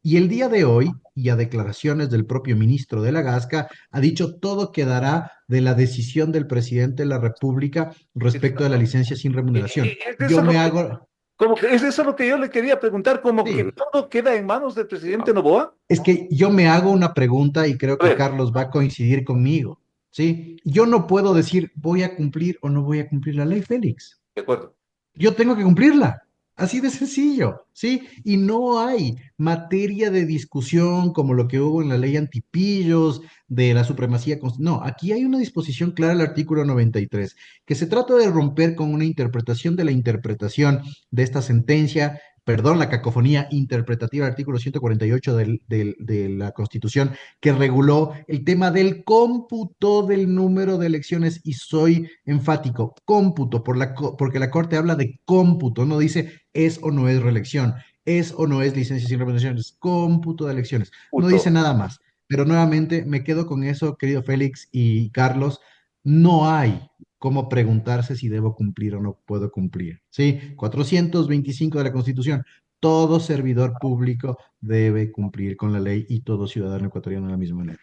Y el día de hoy, y a declaraciones del propio ministro de la Gasca, ha dicho todo quedará de la decisión del presidente de la República respecto de la licencia sin remuneración. Es Yo eso me lo que, hago, como que es eso lo que yo le quería preguntar, como que sí, todo queda en manos del presidente Noboa. es que yo me hago una pregunta y creo A que ver, Carlos va a coincidir conmigo, ¿sí? Yo no puedo decir voy a cumplir o no voy a cumplir la ley, Félix. de acuerdo. Yo tengo que cumplirla. Así de sencillo, ¿sí? Y no hay materia de discusión como lo que hubo en la ley antipillos, de la supremacía. No, aquí hay una disposición clara del artículo 93, que se trata de romper con una interpretación de la interpretación de esta sentencia, perdón, la cacofonía interpretativa del artículo 148 de la Constitución, que reguló el tema del cómputo del número de elecciones, y soy enfático, cómputo, porque la Corte habla de cómputo, no dice es o no es reelección, es o no es licencia sin remuneración, es cómputo de elecciones, no dice Punto. nada más. Pero nuevamente me quedo con eso, querido Félix y Carlos, no hay cómo preguntarse si debo cumplir o no puedo cumplir. ¿Sí? 425 de la Constitución. Todo servidor público debe cumplir con la ley y todo ciudadano ecuatoriano de la misma manera.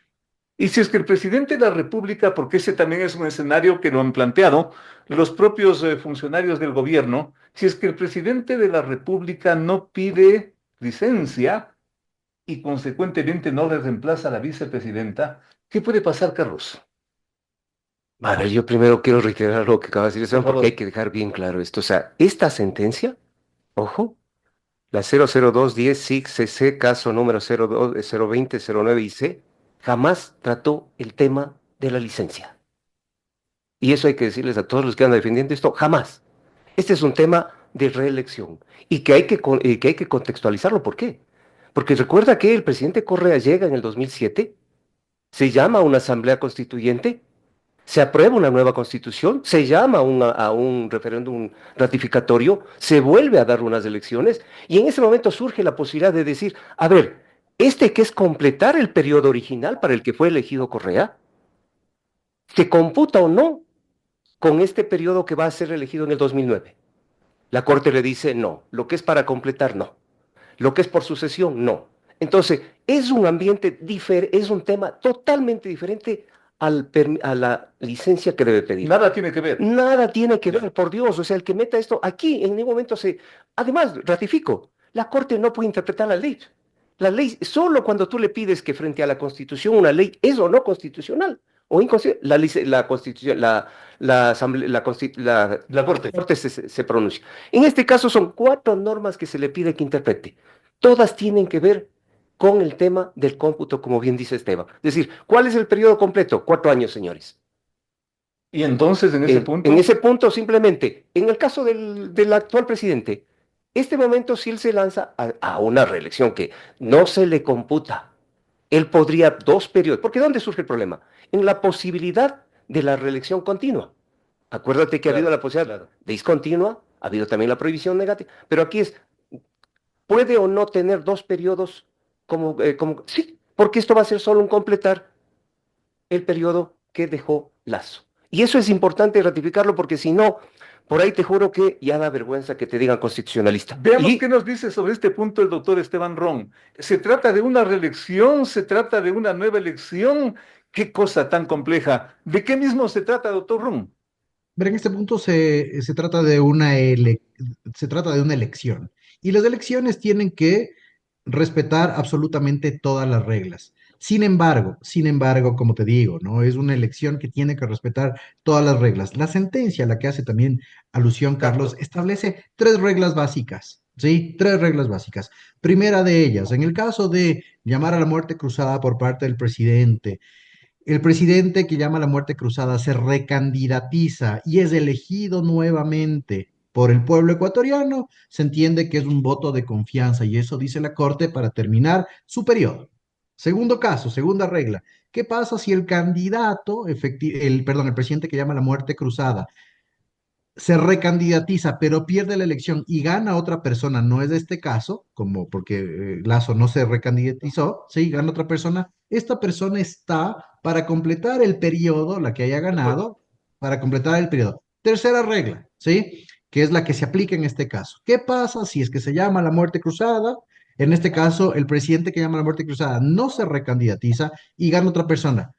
Y si es que el presidente de la República, porque ese también es un escenario que lo han planteado los propios funcionarios del gobierno, si es que el presidente de la República no pide licencia y consecuentemente no le reemplaza a la vicepresidenta, ¿qué puede pasar, Carlos? A ver, yo primero quiero reiterar lo que acaba de decir Por Esteban, porque favor. hay que dejar bien claro esto. O sea, esta sentencia, ojo, la 00210 SIC CC, caso número 02, 020, 09 y C, jamás trató el tema de la licencia. Y eso hay que decirles a todos los que andan defendiendo esto, jamás. Este es un tema de reelección y que hay que contextualizarlo. ¿Por qué? Porque recuerda que el presidente Correa llega en el 2007, se llama a una asamblea constituyente, se aprueba una nueva constitución, se llama a un referéndum ratificatorio, se vuelve a dar unas elecciones y en ese momento surge la posibilidad de decir, a ver, este que es completar el periodo original para el que fue elegido Correa, ¿se computa o no con este periodo que va a ser elegido en el 2009? La Corte le dice no, lo que es para completar no, lo que es por sucesión no. Entonces, es un ambiente diferente, es un tema totalmente diferente a la licencia que debe pedir. Nada tiene que ver. Nada tiene que ver, por Dios, o sea, el que meta esto aquí, en ningún momento se... Además, ratifico, la Corte no puede interpretar la ley. La ley, solo cuando tú le pides que frente a la Constitución una ley es o no constitucional o inconstitucional, la Constitución, la Asamblea, La Corte. Corte se pronuncia. En este caso son 4 normas que se le pide que interprete. Todas tienen que ver con el tema del cómputo, como bien dice Esteban. Es decir, ¿cuál es el periodo completo? 4 años, señores. Y entonces en ese En punto, ese punto, simplemente, en el caso del actual presidente, este momento, si él se lanza a una reelección que no se le computa, él podría 2 periodos. Porque ¿dónde surge el problema? En la posibilidad de la reelección continua. Acuérdate que ha habido claro, la posibilidad claro. discontinua, ha habido también la prohibición negativa, pero aquí es, ¿puede o no tener 2 periodos sí, porque esto va a ser solo un completar el periodo que dejó Lazo. Y eso es importante ratificarlo porque si no, por ahí te juro que ya da vergüenza que te digan constitucionalista. Veamos qué Y nos dice sobre este punto el doctor Esteban Ron. ¿Se trata de una reelección? ¿Se trata de una nueva elección? ¿Qué cosa tan compleja? ¿De qué mismo se trata, doctor Ron? Pero en este punto se trata de se trata de una elección. Y las elecciones tienen que respetar absolutamente todas las reglas. Sin embargo, como te digo, ¿no? Es una elección que tiene que respetar todas las reglas. La sentencia, a la que hace también alusión Carlos, Exacto. establece tres reglas básicas, ¿sí? Tres reglas básicas. Primera de ellas, en el caso de llamar a la muerte cruzada por parte del presidente, el presidente que llama a la muerte cruzada se recandidatiza y es elegido nuevamente por el pueblo ecuatoriano, se entiende que es un voto de confianza y eso dice la Corte para terminar su periodo. Segundo caso, segunda regla. ¿Qué pasa si el candidato, el presidente que llama a la muerte cruzada, se recandidatiza, pero pierde la elección y gana otra persona? No es de este caso, como porque Lazo no se recandidatizó, sí, gana otra persona. Esta persona está para completar el periodo, la que haya De acuerdo. ganado, para completar el periodo. Tercera regla, ¿sí? Que es la que se aplica en este caso. ¿Qué pasa si es que se llama la muerte cruzada? En este caso, el presidente que llama la muerte cruzada no se recandidatiza y gana otra persona.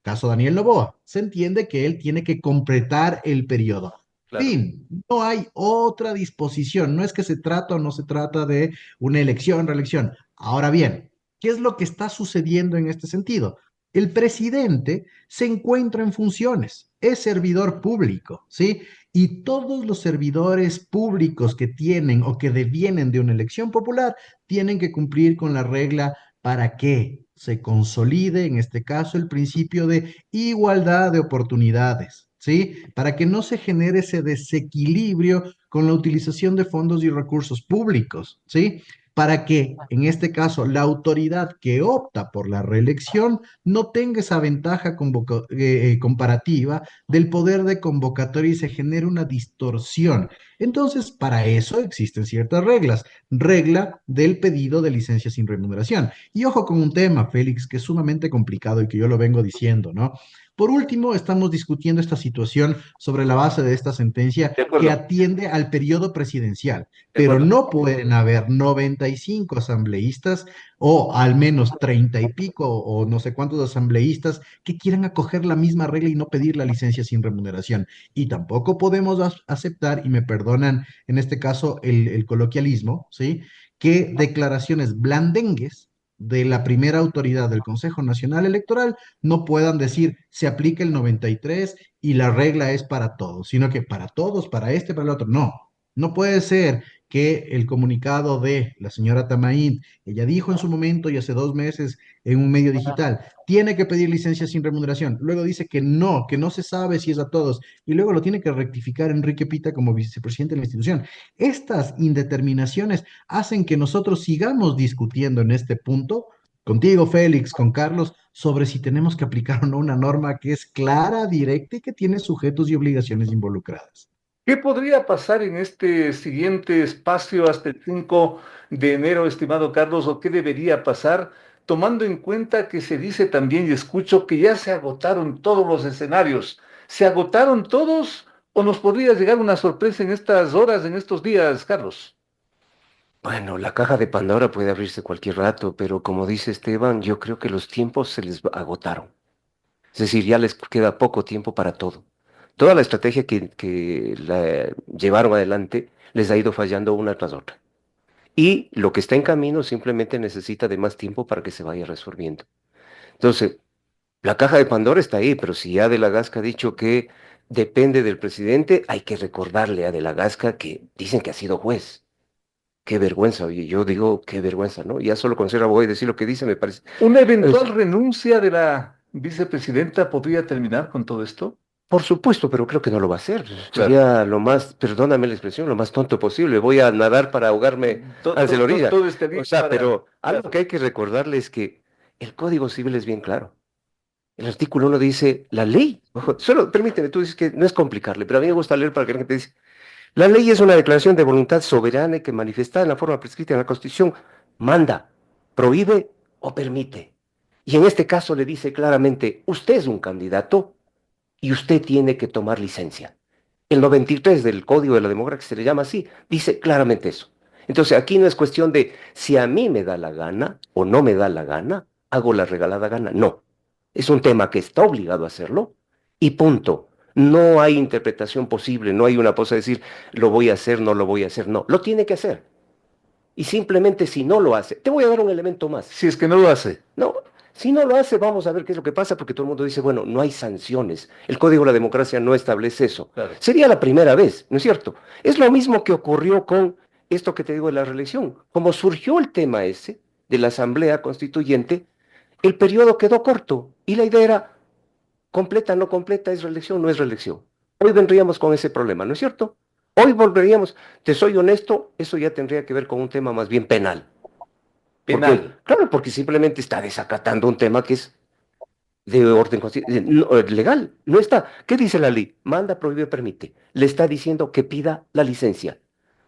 Caso Daniel Noboa, se entiende que él tiene que completar el periodo. claro, Fin, no hay otra disposición, no es que se trata o no se trata de una elección, reelección. Ahora bien, ¿qué es lo que está sucediendo en este sentido? El presidente se encuentra en funciones, es servidor público, ¿sí? Y todos los servidores públicos que tienen o que devienen de una elección popular tienen que cumplir con la regla para que se consolide, en este caso, el principio de igualdad de oportunidades, ¿sí? Para que no se genere ese desequilibrio con la utilización de fondos y recursos públicos, ¿sí? Para que, en este caso, la autoridad que opta por la reelección no tenga esa ventaja comparativa del poder de convocatoria y se genere una distorsión. Entonces, para eso existen ciertas reglas. Regla del pedido de licencia sin remuneración. Y ojo con un tema, Félix, que es sumamente complicado y que yo lo vengo diciendo, ¿no? Por último, estamos discutiendo esta situación sobre la base de esta sentencia de que acuerdo, atiende al periodo presidencial, de pero acuerdo. no pueden haber 95 asambleístas o al menos 30 y pico o no sé cuántos asambleístas que quieran acoger la misma regla y no pedir la licencia sin remuneración. Y tampoco podemos aceptar, y me perdonan en este caso el coloquialismo, ¿sí? Que declaraciones blandengues de la primera autoridad del Consejo Nacional Electoral no puedan decir se aplica el 93 y la regla es para todos, sino que para todos, para este, para el otro. No, no puede ser que el comunicado de la señora Tamaín, ella dijo en su momento y hace 2 meses en un medio digital, tiene que pedir licencia sin remuneración. Luego dice que no se sabe si es a todos, y luego lo tiene que rectificar Enrique Pita como vicepresidente de la institución. Estas indeterminaciones hacen que nosotros sigamos discutiendo en este punto, contigo, Félix, con Carlos, sobre si tenemos que aplicar o no una norma que es clara, directa y que tiene sujetos y obligaciones involucradas. ¿Qué podría pasar en este siguiente espacio hasta el 5 de enero, estimado Carlos, o qué debería pasar, tomando en cuenta que se dice también y escucho que ya se agotaron todos los escenarios? ¿Se agotaron todos o nos podría llegar una sorpresa en estas horas, en estos días, Carlos? Bueno, la caja de Pandora puede abrirse cualquier rato, pero como dice Esteban, yo creo que los tiempos se les agotaron. Es decir, ya les queda poco tiempo para todo. Toda la estrategia que la llevaron adelante les ha ido fallando una tras otra. Y lo que está en camino simplemente necesita de más tiempo para que se vaya resolviendo. Entonces, la caja de Pandora está ahí, pero si ya De la Gasca ha dicho que depende del presidente, hay que recordarle a De la Gasca que dicen que ha sido juez. Qué vergüenza, oye, yo digo, qué vergüenza, ¿no? Ya solo con ser abogado y decir lo que dice me parece. ¿Una eventual Es- renuncia de la vicepresidenta podría terminar con todo esto? por supuesto, pero creo que no lo va a hacer. Claro. Sería lo más, perdóname la expresión, lo más tonto posible. Voy a nadar para ahogarme hacia la orilla. Todo este O día sea, para... pero algo Claro. que hay que recordarle es que el Código Civil es bien claro. El artículo 1 dice, la ley, ojo, solo permíteme, tú dices que no es complicarle, pero a mí me gusta leer para que la gente dice, la ley es una declaración de voluntad soberana y que manifestada en la forma prescrita en la Constitución manda, prohíbe o permite. Y en este caso le dice claramente, usted es un candidato y usted tiene que tomar licencia. El 93 del Código de la Democracia, se le llama así, dice claramente eso. Entonces aquí no es cuestión de si a mí me da la gana o no me da la gana, hago la regalada gana. No, es un tema que está obligado a hacerlo y punto. No hay interpretación posible, no hay una cosa de decir lo voy a hacer, no lo voy a hacer, no, lo tiene que hacer. Y simplemente si no lo hace, te voy a dar un elemento más. Si es que no lo hace. No, si no lo hace, vamos a ver qué es lo que pasa, porque todo el mundo dice, bueno, no hay sanciones. El Código de la Democracia no establece eso. Claro. Sería la primera vez, ¿no es cierto? Es lo mismo que ocurrió con esto que te digo de la reelección. Como surgió el tema ese de la Asamblea Constituyente, el periodo quedó corto y la idea era completa, no completa, es reelección, no es reelección. Hoy vendríamos con ese problema, ¿no es cierto? Hoy volveríamos, te soy honesto, eso ya tendría que ver con un tema más bien penal. Porque, Penal. claro, porque simplemente está desacatando un tema que es de orden legal. No está. ¿Qué dice la ley? Manda, prohíbe, permite. Le está diciendo que pida la licencia.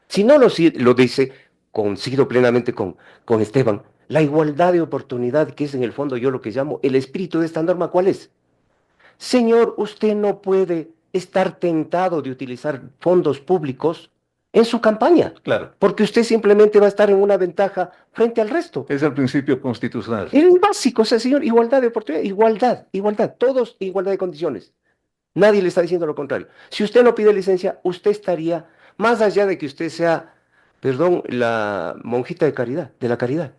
Si no lo dice, coincido plenamente con Esteban, la igualdad de oportunidad, que es en el fondo yo lo que llamo el espíritu de esta norma, ¿cuál es? Señor, usted no puede estar tentado de utilizar fondos públicos en su campaña, Claro. porque usted simplemente va a estar en una ventaja frente al resto. Es el principio constitucional. El básico, o sea, señor, igualdad de oportunidad, igualdad, igualdad, todos igualdad de condiciones. Nadie le está diciendo lo contrario. Si usted no pide licencia, usted estaría, más allá de que usted sea, perdón, la monjita de caridad, de la caridad.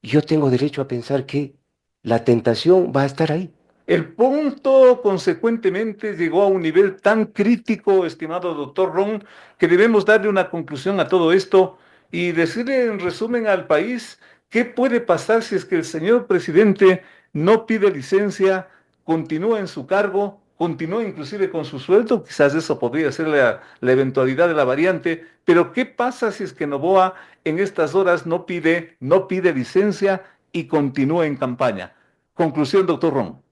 Yo tengo derecho a pensar que la tentación va a estar ahí. El punto, consecuentemente, llegó a un nivel tan crítico, estimado doctor Ron, que debemos darle una conclusión a todo esto y decirle en resumen al país qué puede pasar si es que el señor presidente no pide licencia, continúa en su cargo, continúa inclusive con su sueldo, quizás eso podría ser la eventualidad de la variante, pero ¿qué pasa si es que Noboa en estas horas no pide licencia y continúa en campaña? Conclusión, doctor Ron.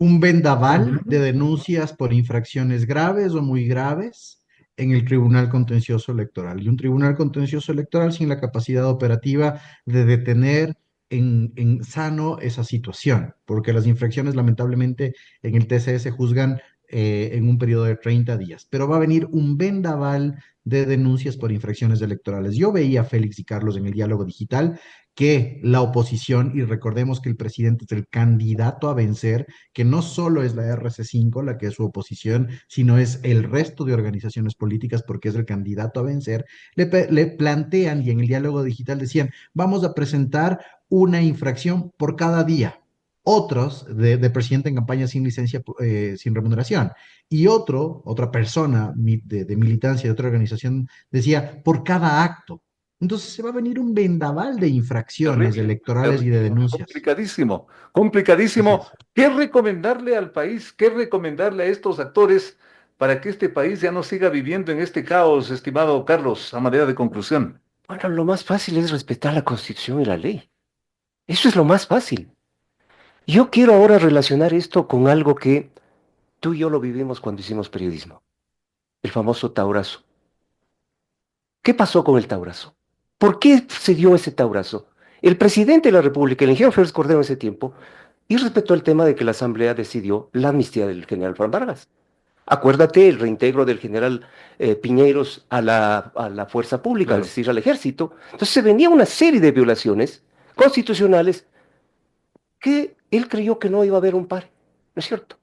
Un vendaval de denuncias por infracciones graves o muy graves en el Tribunal Contencioso Electoral. Y un Tribunal Contencioso Electoral sin la capacidad operativa de detener en sano esa situación, porque las infracciones lamentablemente en el TCE se juzgan en un periodo de 30 días. Pero va a venir un vendaval de denuncias por infracciones electorales. Yo veía a Félix y Carlos en el diálogo digital que la oposición, y recordemos que el presidente es el candidato a vencer, que no solo es la RC5 la que es su oposición, sino es el resto de organizaciones políticas porque es el candidato a vencer, le plantean y en el diálogo digital decían, vamos a presentar una infracción por cada día. Otros de presidente en campaña sin licencia, sin remuneración. Y otra persona de militancia de otra organización decía, por cada acto. Entonces se va a venir un vendaval de infracciones Terrible, electorales y de terrible, denuncias. complicadísimo, Así complicadísimo. es. ¿Qué recomendarle al país? ¿Qué recomendarle a estos actores para que este país ya no siga viviendo en este caos, estimado Carlos, a manera de conclusión? Bueno, lo más fácil es respetar la Constitución y la ley. Eso es lo más fácil. Yo quiero ahora relacionar esto con algo que tú y yo lo vivimos cuando hicimos periodismo, el famoso taurazo. ¿Qué pasó con el taurazo? ¿Por qué se dio ese taurazo? El presidente de la República, el ingeniero Félix Cordero en ese tiempo, y respetó el tema de que la Asamblea decidió la amnistía del general Juan Vargas. Acuérdate el reintegro del general Piñeiros a la fuerza pública, es Claro. decir, al ejército. Entonces se venía una serie de violaciones constitucionales que él creyó que no iba a haber un par, ¿no es cierto?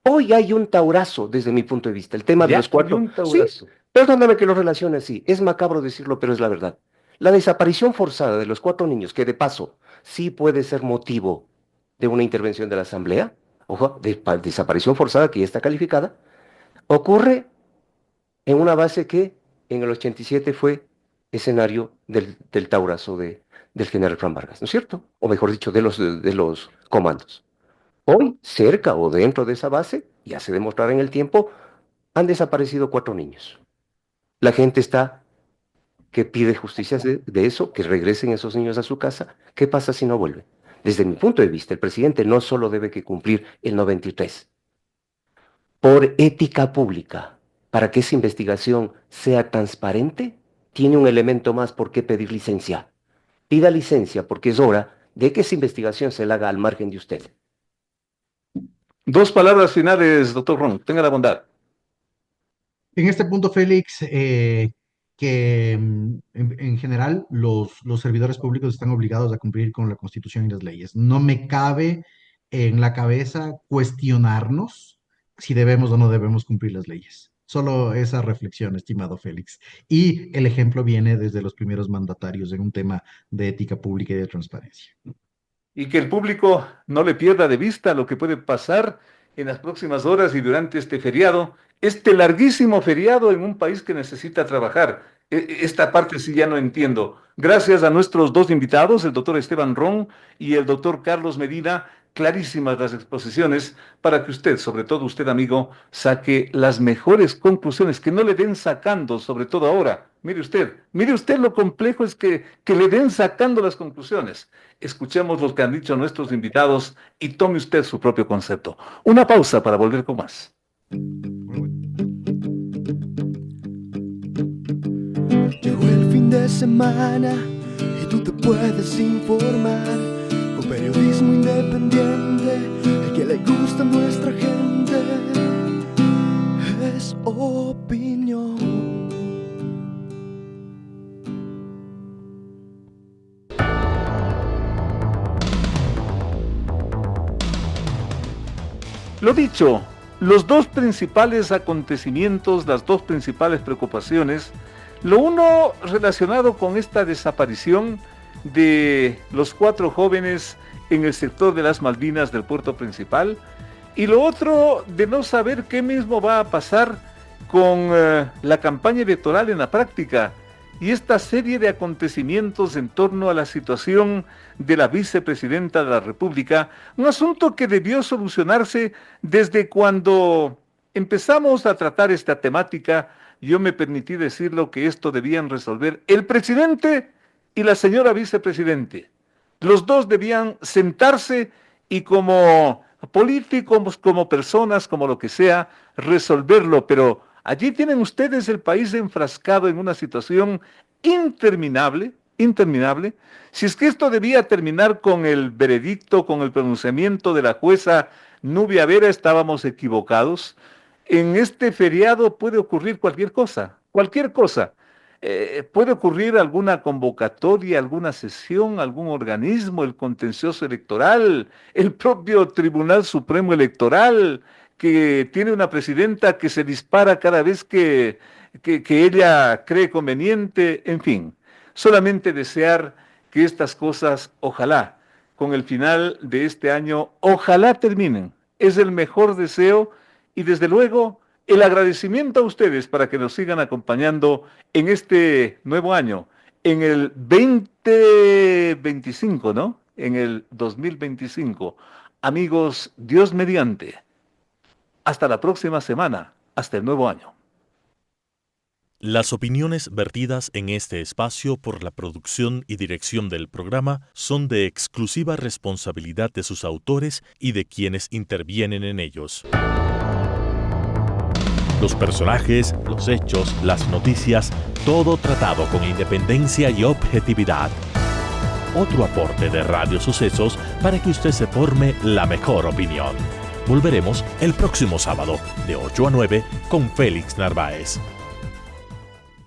Hoy hay un taurazo desde mi punto de vista, el tema de Ya los hay cuatro. un Sí, taurazo. perdóname que lo relacione así, es macabro decirlo, pero es la verdad. La desaparición forzada de los 4 niños, que de paso sí puede ser motivo de una intervención de la Asamblea, ojo, desaparición forzada que ya está calificada, ocurre en una base que en el 87 fue escenario del taurazo del general Fran Vargas, ¿no es cierto? O mejor dicho, de los comandos. Hoy, cerca o dentro de esa base, ya se demostrará en el tiempo, han desaparecido 4 niños. La gente está que pide justicia de eso, que regresen esos niños a su casa. ¿Qué pasa si no vuelven? Desde mi punto de vista, el presidente no solo debe que cumplir el 93. Por ética pública, para que esa investigación sea transparente, tiene un elemento más por qué pedir licencia. Pida licencia porque es hora de que esa investigación se la haga al margen de usted. 2 palabras finales, doctor Ron, tenga la bondad. En este punto, Félix, que en general los servidores públicos están obligados a cumplir con la Constitución y las leyes. No me cabe en la cabeza cuestionarnos si debemos o no debemos cumplir las leyes. Solo esa reflexión, estimado Félix. Y el ejemplo viene desde los primeros mandatarios en un tema de ética pública y de transparencia. Y que el público no le pierda de vista lo que puede pasar en las próximas horas y durante este feriado, este larguísimo feriado en un país que necesita trabajar. Esta parte sí ya no entiendo. Gracias a nuestros 2 invitados, el doctor Esteban Ron y el doctor Carlos Medina, clarísimas las exposiciones para que usted, sobre todo usted amigo, saque las mejores conclusiones, que no le den sacando, sobre todo ahora. Mire usted lo complejo es que le den sacando las conclusiones. Escuchemos lo que han dicho nuestros invitados y tome usted su propio concepto. Una pausa para volver con más. Llegó el fin de semana y tú te puedes informar con periodismo independiente, el que le gusta a nuestra gente es opinión. Lo dicho, los 2 principales acontecimientos, las 2 principales preocupaciones, lo uno relacionado con esta desaparición de los 4 jóvenes en el sector de las Malvinas del puerto principal, y lo otro de no saber qué mismo va a pasar con la campaña electoral en la práctica, y esta serie de acontecimientos en torno a la situación de la vicepresidenta de la República, un asunto que debió solucionarse desde cuando empezamos a tratar esta temática. Yo me permití decirlo que esto debían resolver el presidente y la señora vicepresidente. Los 2 debían sentarse y como políticos, como personas, como lo que sea, resolverlo, pero allí tienen ustedes el país enfrascado en una situación interminable. Si es que esto debía terminar con el veredicto, con el pronunciamiento de la jueza Nubia Vera, estábamos equivocados. En este feriado puede ocurrir cualquier cosa. Puede ocurrir alguna convocatoria, alguna sesión, algún organismo, el contencioso electoral, el propio Tribunal Supremo Electoral, que tiene una presidenta que se dispara cada vez que ella cree conveniente, en fin. Solamente desear que estas cosas, ojalá, con el final de este año, ojalá terminen. Es el mejor deseo y desde luego el agradecimiento a ustedes para que nos sigan acompañando en este nuevo año, en el 2025, ¿no? En el 2025. Amigos, Dios mediante. Hasta la próxima semana, hasta el nuevo año. Las opiniones vertidas en este espacio por la producción y dirección del programa son de exclusiva responsabilidad de sus autores y de quienes intervienen en ellos. Los personajes, los hechos, las noticias, todo tratado con independencia y objetividad. Otro aporte de Radio Sucesos para que usted se forme la mejor opinión. Volveremos el próximo sábado de 8 a 9 con Félix Narváez.